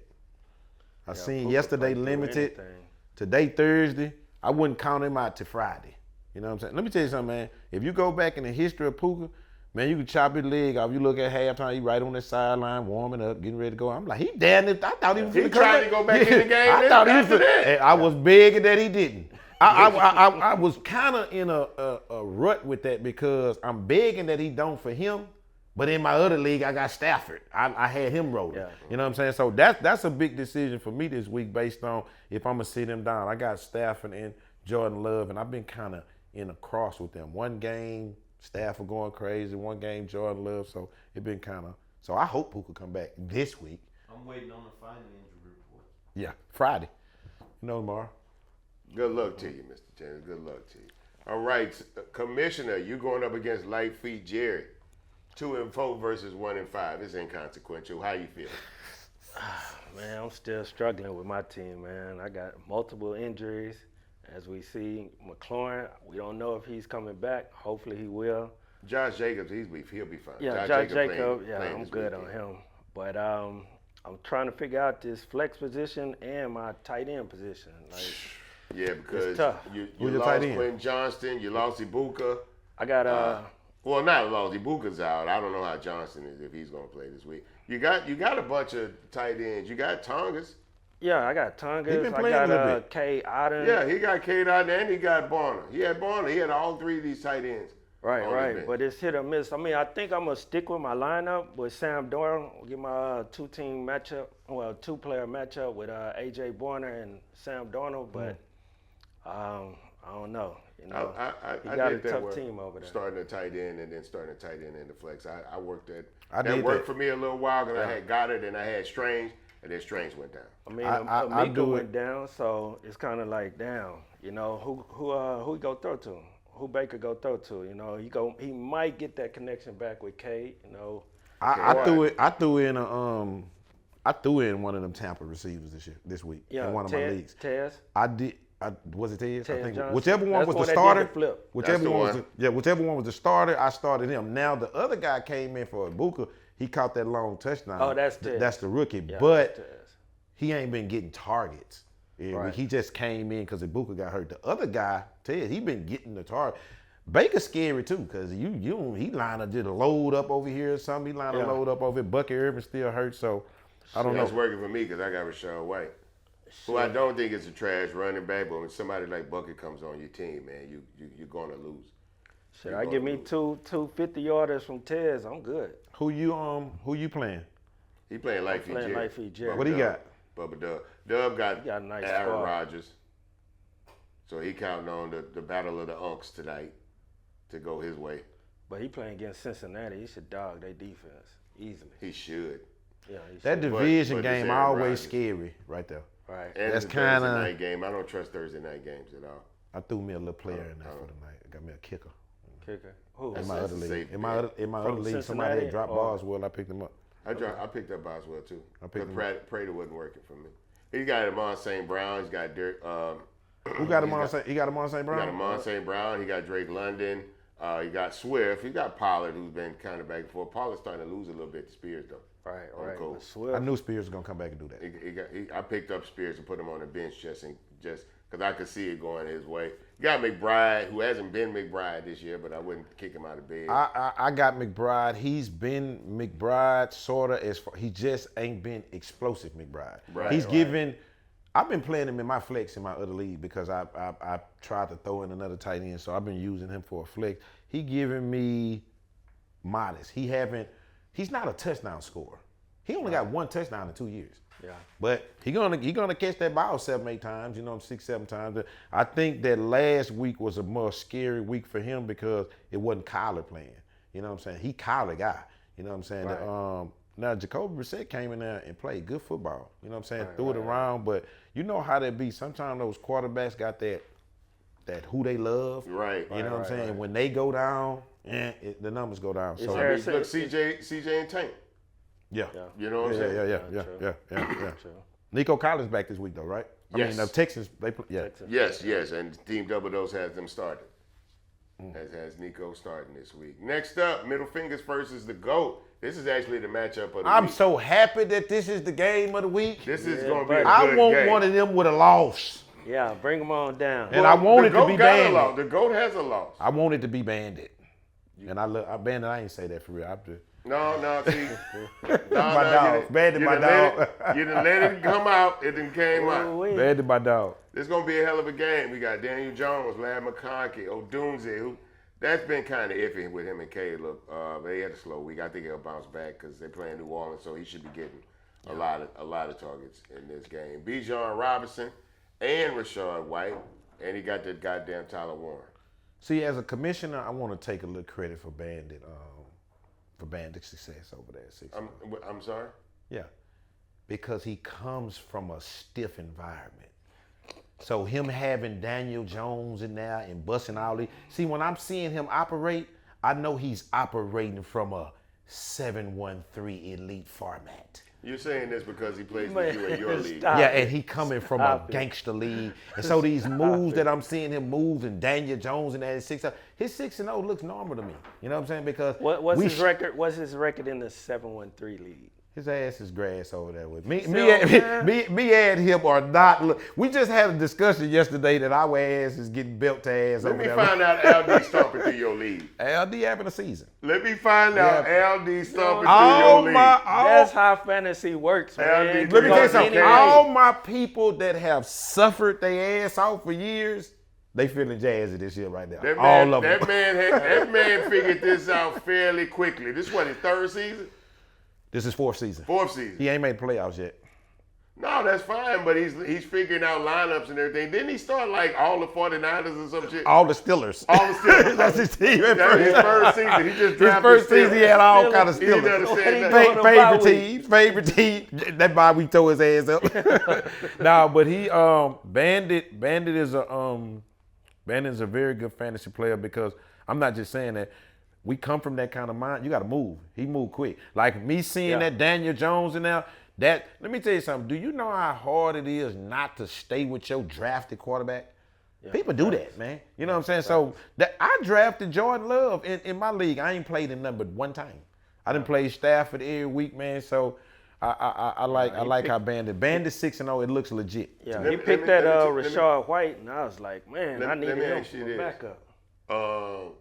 I seen Puka yesterday play through limited. anything. Today Thursday. I wouldn't count him out to Friday. You know what I'm saying? Let me tell you something, man. If you go back in the history of Puka, man, you can chop his leg off. You look at halftime, he right on the sideline, warming up, getting ready to go. I'm like, he damn it. I thought he was He finna tried come to go back. back in the game I thought he was after that. and I was begging that he didn't. I was kind of in a rut with that because I'm begging that he don't for him. But in my other league, I got Stafford. I had him rolling. Yeah. You know what I'm saying? So that's a big decision for me this week based on if I'm going to sit him down. I got Stafford and Jordan Love, and I've been kind of in a cross with them. One game, Stafford going crazy. One game, Jordan Love. So it been kind of – so I hope Puka come back this week. I'm waiting on the final injury report. Yeah, Friday. You know, tomorrow. Good luck to you, Mr. Jennings. Good luck to you. All right, Commissioner, you going up against Light Feet Jerry. 2-4 versus 1-5. It's inconsequential. How you feel? Man, I'm still struggling with my team, man. I got multiple injuries. As we see, McLaurin, we don't know if he's coming back. Hopefully he will. Josh Jacobs, he'll be fine. Yeah, Josh Jacobs, playing I'm this good on weekend. him. But I'm trying to figure out this flex position and my tight end position. Like, Yeah, because tough. you Who's your lost tight end? Quentin Johnston, you lost Ibuka. I got Well, not lost. Ibuka's out. I don't know how Johnston is if he's going to play this week. You got a bunch of tight ends. You got Tongas. I got He Tongas. been I playing a got little bit. K. Otten. Yeah, he got Kate out there and he got Barner. He had Barner. He had all three of these tight ends. on the Right. bench. But it's hit or miss. I mean, I think I'm gonna stick with my lineup with Sam Dorn. Get my two-player matchup with AJ Barner and Sam Darnold. But I don't know. You know, he I got did a that tough work, team over there. starting a tight end and then starting a tight end in the flex. I worked that. I that did worked that. for me a little while because I had Goddard and I had Strange, and then Strange went down. I mean, I Amika do went it. down, so it's kind of like down. You know, who he go throw to? Who Baker go throw to? You know, he might get that connection back with Kate. You know, I threw in one of them Tampa receivers this week in one of my leagues. Tez. Was it Tez? I Ted think Johnson. whichever one That's was the the one that did starter. the flip. Whichever That's one the was one. whichever one was the starter, I started him. Now the other guy came in for Ibuka. He caught that long touchdown. Oh, that's Tez. That's the rookie, Yeah, but that's Tez. he ain't been getting targets. Yeah, Right. he just came in because Ibuka got hurt. The other guy, Ted, he been getting the target. Baker's scary too, because he line up did a load up over here or something. He line a Yeah. load up over here. Bucky Irvin still hurt, so I don't That's know. working for me because I got Rashad White, who I don't think is a trash running back, but when somebody like Bucket comes on your team, man, you're going to lose. Should I give me two 50-yarders from Tez? I'm good. Who you playing? He playing Light Feet playing Jerry. Light Feet Jerry. What he got? Bubba Dub. Dub got got a nice Aaron squad. Rodgers. So he counting on the battle of the unks tonight to go his way. But he playing against Cincinnati. He should dog their defense easily. He should. Yeah, he That should. division but game it's Aaron always Rodgers. scary right there. Right. And That's it's a Thursday kinda- night game. I don't trust Thursday night games at all. I threw me a little player in there for the night. I got me a kicker. Kicker. Who? That's In my a other league. safe In my bet. other From league, somebody Cincinnati had dropped or- Boswell. I picked him up. I picked up Boswell too. I picked But him Prater wasn't working for me. He got Amon St. Brown. He's got Derek. Who got him on? He got him on St. He Brown. got Amon St. Brown. He got Drake London. He got Swift. He got Pollard, who's been kind of back and forth. Pollard's starting to lose a little bit to Spears though. Right. on the Right. Colts. But Swift. I knew Spears was gonna come back and do that. I picked up Spears and put him on the bench just because I could see it going his way. You got McBride, who hasn't been McBride this year, but I wouldn't kick him out of bed. I got McBride. He's been McBride sorta as far. He just ain't been explosive McBride. Right, He's right. given. I've been playing him in my flex in my other league because I tried to throw in another tight end, so I've been using him for a flex. He giving me modest. He's not a touchdown scorer. He only got one touchdown in 2 years. Yeah. But he gonna catch that ball 7-8 times, 6-7 times. I think that last week was a more scary week for him because it wasn't Kyler playing. You know what I'm saying? He Kyler guy. You know what I'm saying? Right. Now Jacoby Brissett came in there and played good football. You know what I'm saying? Right, Threw it right, around, but you know how that be. Sometimes those quarterbacks got that who they love. Right. You know what I'm saying? right. When they go down, the numbers go down. It's So Harris- Look, CJ and Tank. yeah. Yeah. You know what I'm saying? Yeah. True. Yeah. True. Nico Collins back this week though, right? Yes. the Texans, they play. Yeah. Yes, and Team Double Dose has them started. Has Nico starting this week. Next up, Middle Fingers versus the GOAT. This is actually the matchup of the I'm week. so happy that this is the game of the week. This is going to be a good I want game. one of them with a loss. Yeah, bring them on down. And I want it to be The GOAT got a loss. Bandit. The GOAT has a loss. I want it to be Bandit. And I Bandit, I ain't say that for real. I'm just, No, see. my dog. Bandit, my dog. You done let it come out. It done came out. Ooh-wee. Bandit, my dog. This is going to be a hell of a game. We got Daniel Jones, Lad McConkey, Odunze, who that's been kind of iffy with him and Caleb. They had a slow week. I think he'll bounce back because they're playing New Orleans, so he should be getting a lot of targets in this game. Bijan Robinson and Rashad White, and he got that goddamn Tyler Warren. See, as a commissioner, I want to take a little credit for Bandit's success over there at 6. I'm sorry? Yeah, because he comes from a stiff environment. So him having Daniel Jones in there and busting all these. See, when I'm seeing him operate, I know he's operating from a 7-1-3 elite format. You're saying this because he plays with you in your league. Stop. Yeah, and he coming from a gangster league. And so these moves that I'm seeing him move and Daniel Jones and that at 6, his 6-0 looks normal to me. You know what I'm saying? Because What's his record? What's his record in the 7-1-3 league? his ass is grass over there with me. So, Me and him are not. We just had a discussion yesterday that our ass is getting built to ass Let over me there. find out LD stomping through your league. LD having a season. Let me find out LD stomping through Oh your league. That's how fantasy works, man. LD, Let me tell you Because something. anyway- All my people that have suffered their ass off for years, they feeling jazzy this year right now. That All man, of them. that man figured this out fairly quickly. This was his third season? This is fourth season. Fourth season. He ain't made the playoffs yet. No, that's fine, but he's figuring out lineups and everything. Didn't he start like all the 49ers or some shit? All the Steelers. All the Steelers. That's his team at That was his first. first season. He just His drafted first season, he had all Steelers. kind of He didn't Steelers. understand What he nothing. doing? Favorite bye team, favorite team. That bye we tore his ass up. Nah, but he Bandit is a very good fantasy player because I'm not just saying that. We come from that kind of mind. You got to move. He moved quick. Like me seeing that Daniel Jones in there. Let me tell you something. Do you know how hard it is not to stay with your drafted quarterback? Yeah, people do that, man. You know what I'm saying? So I drafted Jordan Love in my league. I ain't played him nothing but one time. I done played Stafford every week, man. So I like how Bandit 6-0. It looks legit. Yeah, Let he me- picked let that me- Rashad White, and I was like, man, I needed me him ask you for this. backup.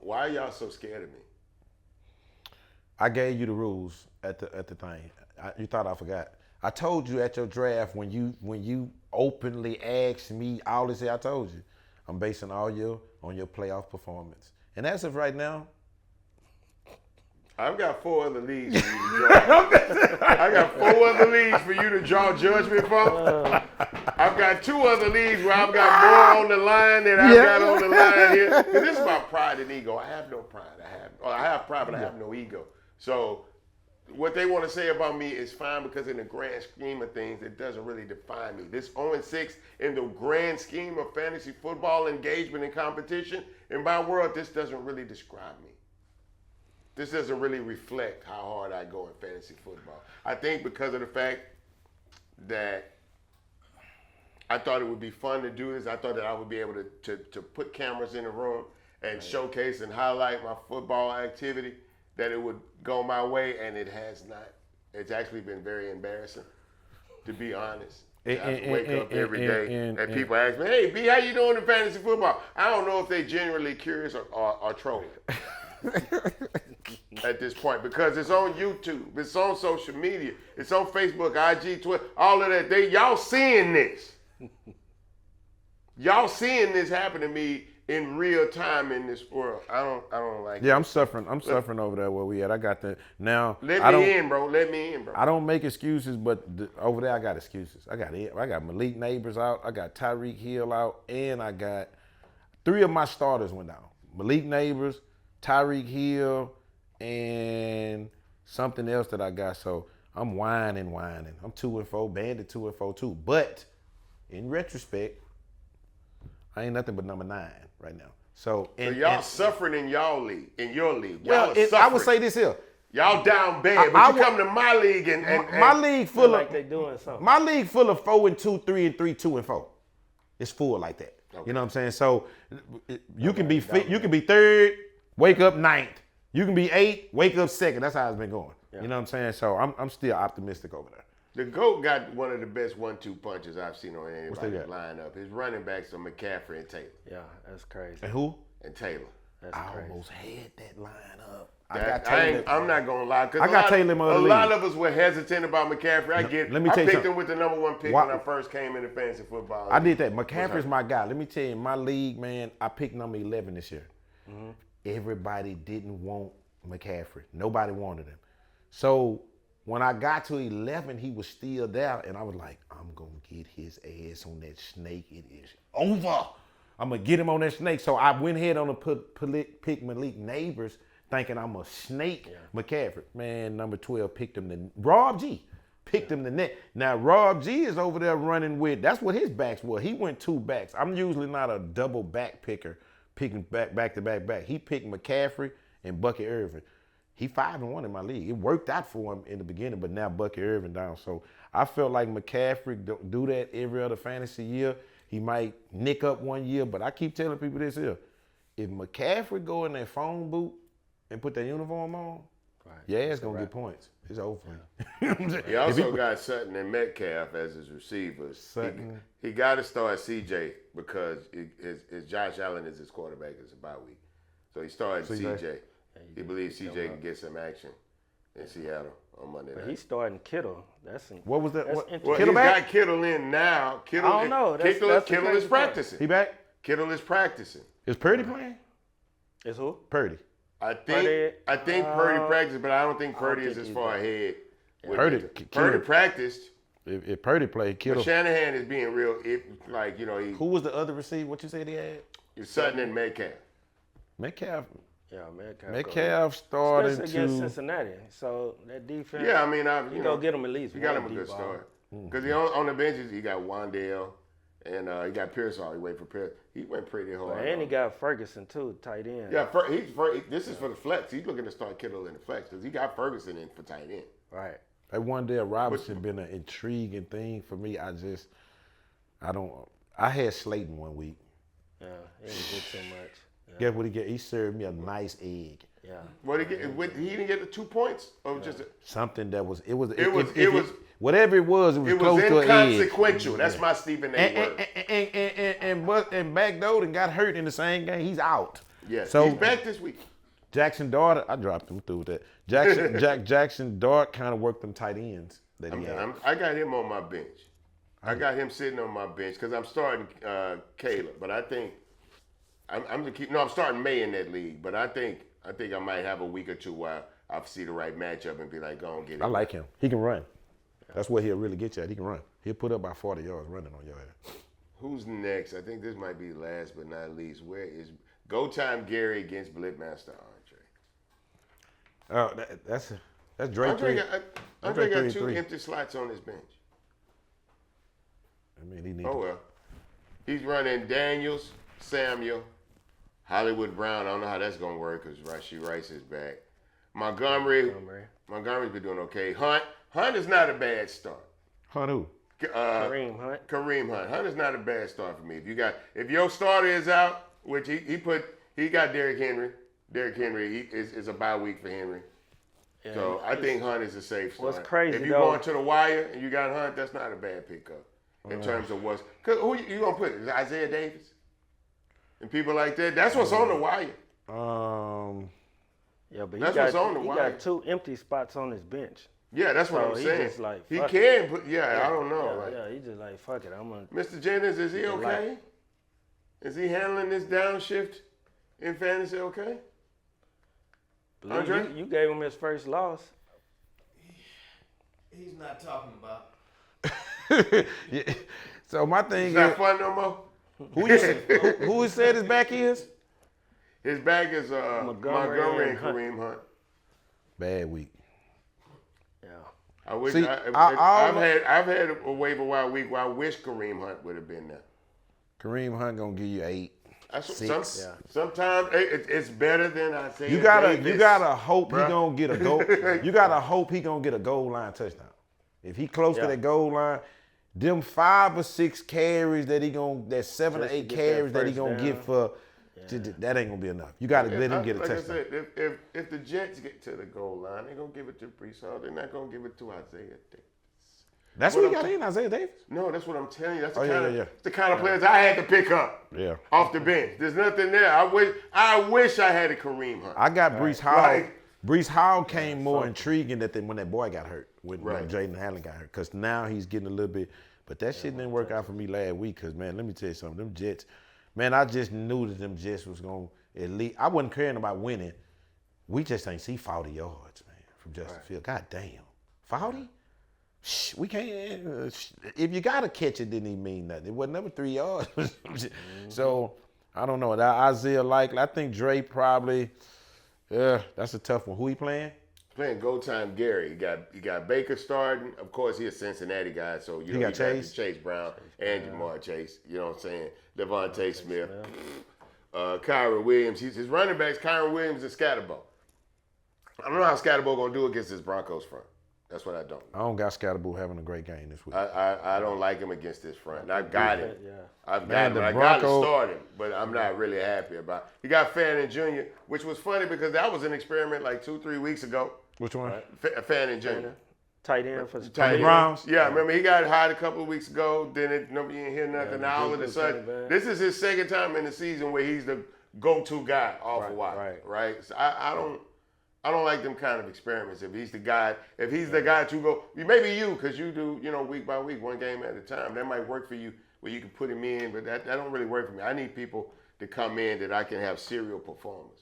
Why are y'all so scared of me? I gave you the rules at the thing. You thought I forgot. I told you at your draft when you openly asked me all this. I told you I'm basing all on your playoff performance. And as of right now, I've got 4 other leagues for you to draw. I got 4 other leagues for you to draw judgment from. I've got 2 other leagues where I've got more on the line than I've got on the line here. 'Cause this is about pride and ego. I have no pride. I have pride, but I have no ego. So what they want to say about me is fine because in the grand scheme of things, it doesn't really define me. This 0-6 in the grand scheme of fantasy football engagement and competition, in my world, this doesn't really describe me. This doesn't really reflect how hard I go in fantasy football. I think because of the fact that I thought it would be fun to do this, I thought that I would be able to put cameras in the room and showcase and highlight my football activity, that it would go my way, and it has not. It's actually been very embarrassing, to be honest. I have to wake up every day and people ask me, hey, B, how you doing in fantasy football? I don't know if they genuinely curious or trolling at this point, because it's on YouTube, it's on social media, it's on Facebook, IG, Twitter, all of that. Y'all seeing this. Y'all seeing this happen to me in real time in this world. I don't like it. yeah, I'm suffering over there where we at. I got the now. Let me in, bro. I don't make excuses, but over there I got excuses. I got Malik Neighbors out. I got Tyreek Hill out, and I got 3 of my starters went down. Malik Neighbors, Tyreek Hill, and something else that I got. So I'm whining. I'm 2-4, Bandit 2-4 too. But in retrospect, I ain't nothing but number 9 right now. So y'all suffering in your league. Well, I would say this here. Y'all down bad, but you come to my league and My league full Like of they doing something. my league full of 4-2, 3-3, 2-4. It's full like that. Okay. You know what I'm saying? So you can be you can be third, wake up ninth. You can be eighth, wake up second. That's how it's been going. Yeah. You know what I'm saying? So I'm still optimistic over there. The GOAT got one of the best 1-2 punches I've seen on anybody's got? lineup. His running backs are McCaffrey and Taylor. Yeah, that's crazy. And who? And Taylor. That's I crazy. almost had that lineup. I'm not gonna lie, because I got Taylor in my a league. lot of us were hesitant about McCaffrey. I Let me picked tell you something. him with the number 1 pick Why- when I first came into fantasy football. I did that. McCaffrey's my guy. Let me tell you, in my league, man, I picked number 11 this year. Everybody didn't want McCaffrey. Nobody wanted him. So when I got to 11, he was still there, and I was like, I'm going to get his ass on that snake. It is over. I'm going to get him on that snake. So I went ahead on a pick Malik Neighbors, thinking I'm a snake McCaffrey. Man, number 12 picked him the Rob G. Picked him the net. Now, Rob G is over there running with, that's what his backs were. He went 2 backs. I'm usually not a double back picker, picking back to back. He picked McCaffrey and Bucky Irvin. He 5-1 in my league. It worked out for him in the beginning, but now Bucky Irvin down. So I felt like McCaffrey don't do that every other fantasy year. He might nick up one year, but I keep telling people this here. If McCaffrey go in that phone booth and put that uniform on, yeah, it's going to get points. It's over. He also got Sutton and Metcalf as his receivers. Sutton. He got to start CJ because his Josh Allen is his quarterback. It's a bye week. So he started CJ. He believes CJ can get some action in Seattle on Monday night. But he's starting Kittle. What was that? That's What, interesting. Well, Kittle he's back? got Kittle in now. Kittle, I don't know. That's Kittle the is crazy part. practicing. He back? Kittle is practicing. Is Purdy playing? Is who? Purdy. I think Purdy practiced, but I don't think Purdy is as far ahead. with Purdy- it. Kittle- Purdy practiced. If Purdy played, But Kittle. Shanahan is being real, Who was the other receiver? What you said he had? he's Sutton and Metcalf. Metcalf. Yeah, Metcalf. Metcalf started Especially against to. Cincinnati. So that defense. Yeah, I mean, you go get him at least. You got one him a good deep ball. start. Because he on the benches, he got Wandale and he got Pearsall. He waited for Pearsall. He went pretty hard. And he got Ferguson too, tight end. Yeah, this is for the flex. He's looking to start Kittle in the flex because he got Ferguson in for tight end. Right. That one day Robinson been an intriguing thing for me. I had Slayton one week. Yeah, he didn't get so much. Yeah. Guess what he get? He served me a nice egg. Yeah. What he didn't get the 2 points or just Something that was it whatever it was was close to an egg. inconsequential. That's my Stephen A. word. And backdoored and got hurt in the same game. He's out. Yes, So he's back this week. Jackson Dart, I dropped him through that. Jackson Dart kind of worked them tight ends that he had. I got him on my bench. I got him sitting on my bench because I'm starting Caleb, but I think I'm starting May in that league, but I think I might have a week or two where I'll see the right matchup and be like, go on, get it. I like him. He can run. That's where he'll really get you at. He can run. He'll put up about 40 yards running on your ass. Who's next? I think this might be last but not least. Where is Go Time Gary against Blitmaster Andre? Oh, that's Drake. Andre got 2 3. empty slots on his bench. I mean, he needs. Oh well. He's running Daniels, Samuel, Hollywood Brown. I don't know how that's gonna work because Rashee Rice is back. Montgomery's been doing okay. Hunt is not a bad start. Hunt who? Kareem Hunt. Hunt is not a bad start for me. If your starter is out, which he got Derrick Henry. Derrick Henry is a bye week for Henry. Yeah, So I think Hunt is a safe start. What's crazy, if you're though- going to the wire and you got Hunt, that's not a bad pickup in terms of because who you gonna put? Is it Isaiah Davis and people like that? That's what's on the wire. Yeah, but That's he what's on the he wire. got 2 empty spots on his bench. Yeah, that's what So I'm he saying. just like, He fuck can put. Yeah, I don't know. Yeah, he just like, fuck it, I'm gonna. Mr. Jennings, is he okay? Is he handling this downshift in fantasy okay? Andre? You gave him his first loss. He's not talking about. Yeah. So my thing It's is, not fun no more. who he said his back is? His back is Montgomery and Hunt. Kareem Hunt. Bad week. Yeah. I wish See, I've had a waiver wire week where I wish Kareem Hunt would have been there. Kareem Hunt gonna give you 8. That's sometimes it's better than I say. You gotta hope he gonna get a goal. You gotta hope he gonna get a goal line touchdown. If he close to that goal line, them 5 or 6 carries that that's 7 or Just to 8 get that carries that he first gonna down. get for, that ain't gonna be enough. You gotta let him get a like touchdown. I said, if the Jets get to the goal line, they're gonna give it to Brees Hall. They're not gonna give it to Isaiah Davis. That's What what he I'm got in, Isaiah Davis? No, that's what I'm telling you. That's Oh, yeah, yeah. the kind of players I had to pick up Yeah. off the bench. There's nothing there. I wish I had a Kareem Hunt. I got Brees Hall. Right. Brees Hall came more intriguing when that boy got hurt, when Right. Jaden Allen got hurt, because now he's getting a little bit. But that shit didn't work out for me last week, because, man, let me tell you something. Them Jets, man, I just knew that them Jets was going to at least. I wasn't caring about winning. We just ain't see 40 yards, man, from Justin Fields. God damn. 40? We can't. If you got to catch it, didn't even mean nothing. It wasn't number 3 yards. So, I don't know. That Isaiah likely. I think Dre probably, that's a tough one. Who he playing? Playing go time Gary. He got Baker starting. Of course, he's a Cincinnati guy, so you know got Chase? Chase Brown and Jamar Chase. You know what I'm saying? Devontae Smith, Kyron Williams. His running backs, Kyron Williams and Scatterbo. I don't know how Scatterbo gonna do against this Broncos front. That's what I don't. I don't got Scatterbo having a great game this week. I don't like him against this front. And I got him. Yeah. I've Man, got him. the I got to Broncos- start him, but I'm not really happy about it. He got Fannin Jr., which was funny because that was an experiment like 2-3 weeks ago. Which one? Fannin Jr. Tight end for the Tight end. Browns? Yeah, remember he got hired a couple of weeks ago. Then you didn't hear nothing. Now all of a sudden, this is his second time in the season where he's the go-to guy off a while, right? So I don't like them kind of experiments. If he's the guy to go, maybe you, because you do, week by week, one game at a time. That might work for you where you can put him in, but that don't really work for me. I need people to come in that I can have serial performers.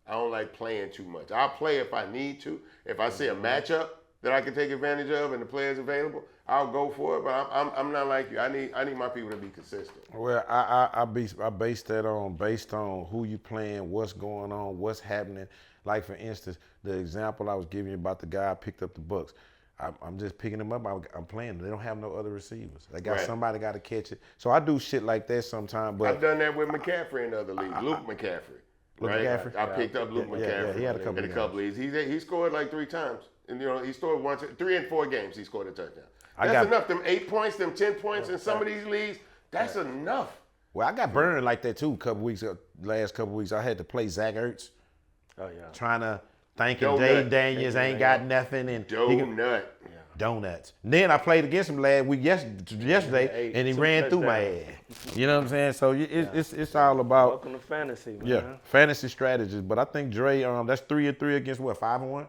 I don't like playing too much. I'll play if I need to. If I see a matchup that I can take advantage of and the player's available, I'll go for it. But I'm not like you. I need my people to be consistent. Well, I base that based on who you playing, what's going on, what's happening. Like, for instance, the example I was giving you about the guy I picked up the Bucks. I'm just picking them up. I'm playing them. They don't have no other receivers. They got somebody got to catch it. So I do shit like that sometimes. But I've done that with McCaffrey in the other league. Luke McCaffrey. McCaffrey? I picked up Luke McCaffrey. Yeah, he had a couple in a couple leagues. He scored like 3 times. And he scored once, 3 and 4 games. He scored a touchdown. That's enough. Them 8 points, them 10 points in some of these leagues. That's enough. Well, I got burned like that too. Last couple weeks, I had to play Zach Ertz. Oh yeah. Trying to thinking Dave Daniels ain't got nothing and donuts. Then I played against him last week, yesterday, and he ran through my ass. You know what I'm saying? So it's all about Welcome to fantasy, man. Yeah, fantasy strategies. But I think Dre, that's 3 and 3 against what, 5 and 1?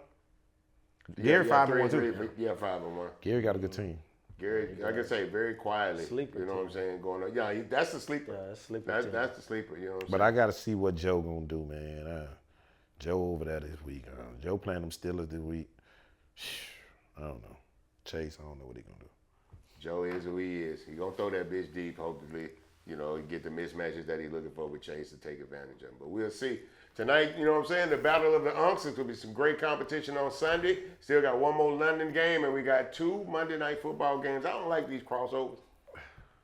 Gary 5 and 1 too. Yeah, 5 and 1. Gary got a good team. Gary, like I say, very quietly. Sleeper you know what I'm saying? Going on. Yeah, that's the sleeper. Yeah, that's sleeper. That's the sleeper. You know what I'm But saying? I got to see what Joe gonna do, man. Joe over there this week. Joe playing them Steelers this week. I don't know. Chase, I don't know what he gonna do. Joe is who he is. He gonna throw that bitch deep. Hopefully, he get the mismatches that he's looking for with Chase to take advantage of him. But we'll see. Tonight, you know what I'm saying? The Battle of the Unks. There's gonna be some great competition on Sunday. Still got one more London game, and we got 2 Monday night football games. I don't like these crossovers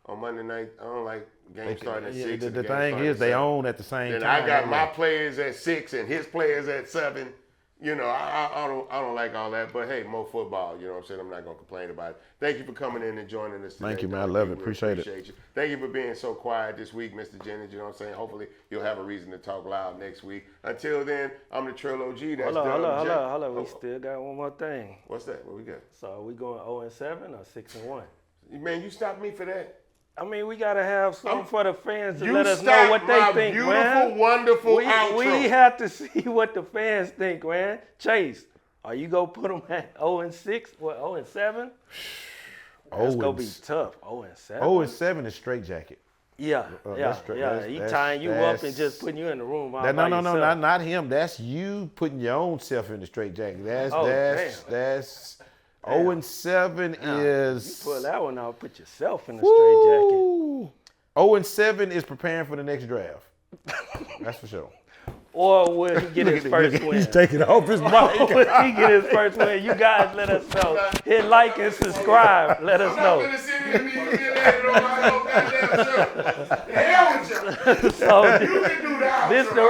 on Monday night. I don't like games starting at 6. The thing is, they own at the same time. And I got my players at 6 and his players at 7. I don't like all that. But hey, more football. You know what I'm saying? I'm not gonna complain about it. Thank you for coming in and joining us today. Thank you, man. I Doug. love We it. Appreciate it. you. Thank you for being so quiet this week, Mr. Jennings. You know what I'm saying? Hopefully you'll have a reason to talk loud next week. Until then, I'm the Trill OG. That's Hold Doug on. We still got one more thing. What's that? What we got? So are we going 0-7 or 6-1? Man, you stopped me for that. I mean, we gotta have something for the fans to You let us know what they stopped my think, beautiful, man. wonderful We outro. have to see what the fans think, man. Chase, are you gonna put them at 0-6? What, 0-7? That's gonna be tough. 0-7. 0-7 is straight jacket. Yeah. He tying you up and just putting you in the room. All by yourself. No, not him. That's you putting your own self in the straight jacket. That's 0-7 is. You pull that one out, put yourself in the straight jacket. 0-7 is preparing for the next draft. That's for sure. Or will he get his first win? He's taking off his mic. Will he get his first win? You guys let us know. Hit like and subscribe. Let us know. The hell with you. So You can do that. this the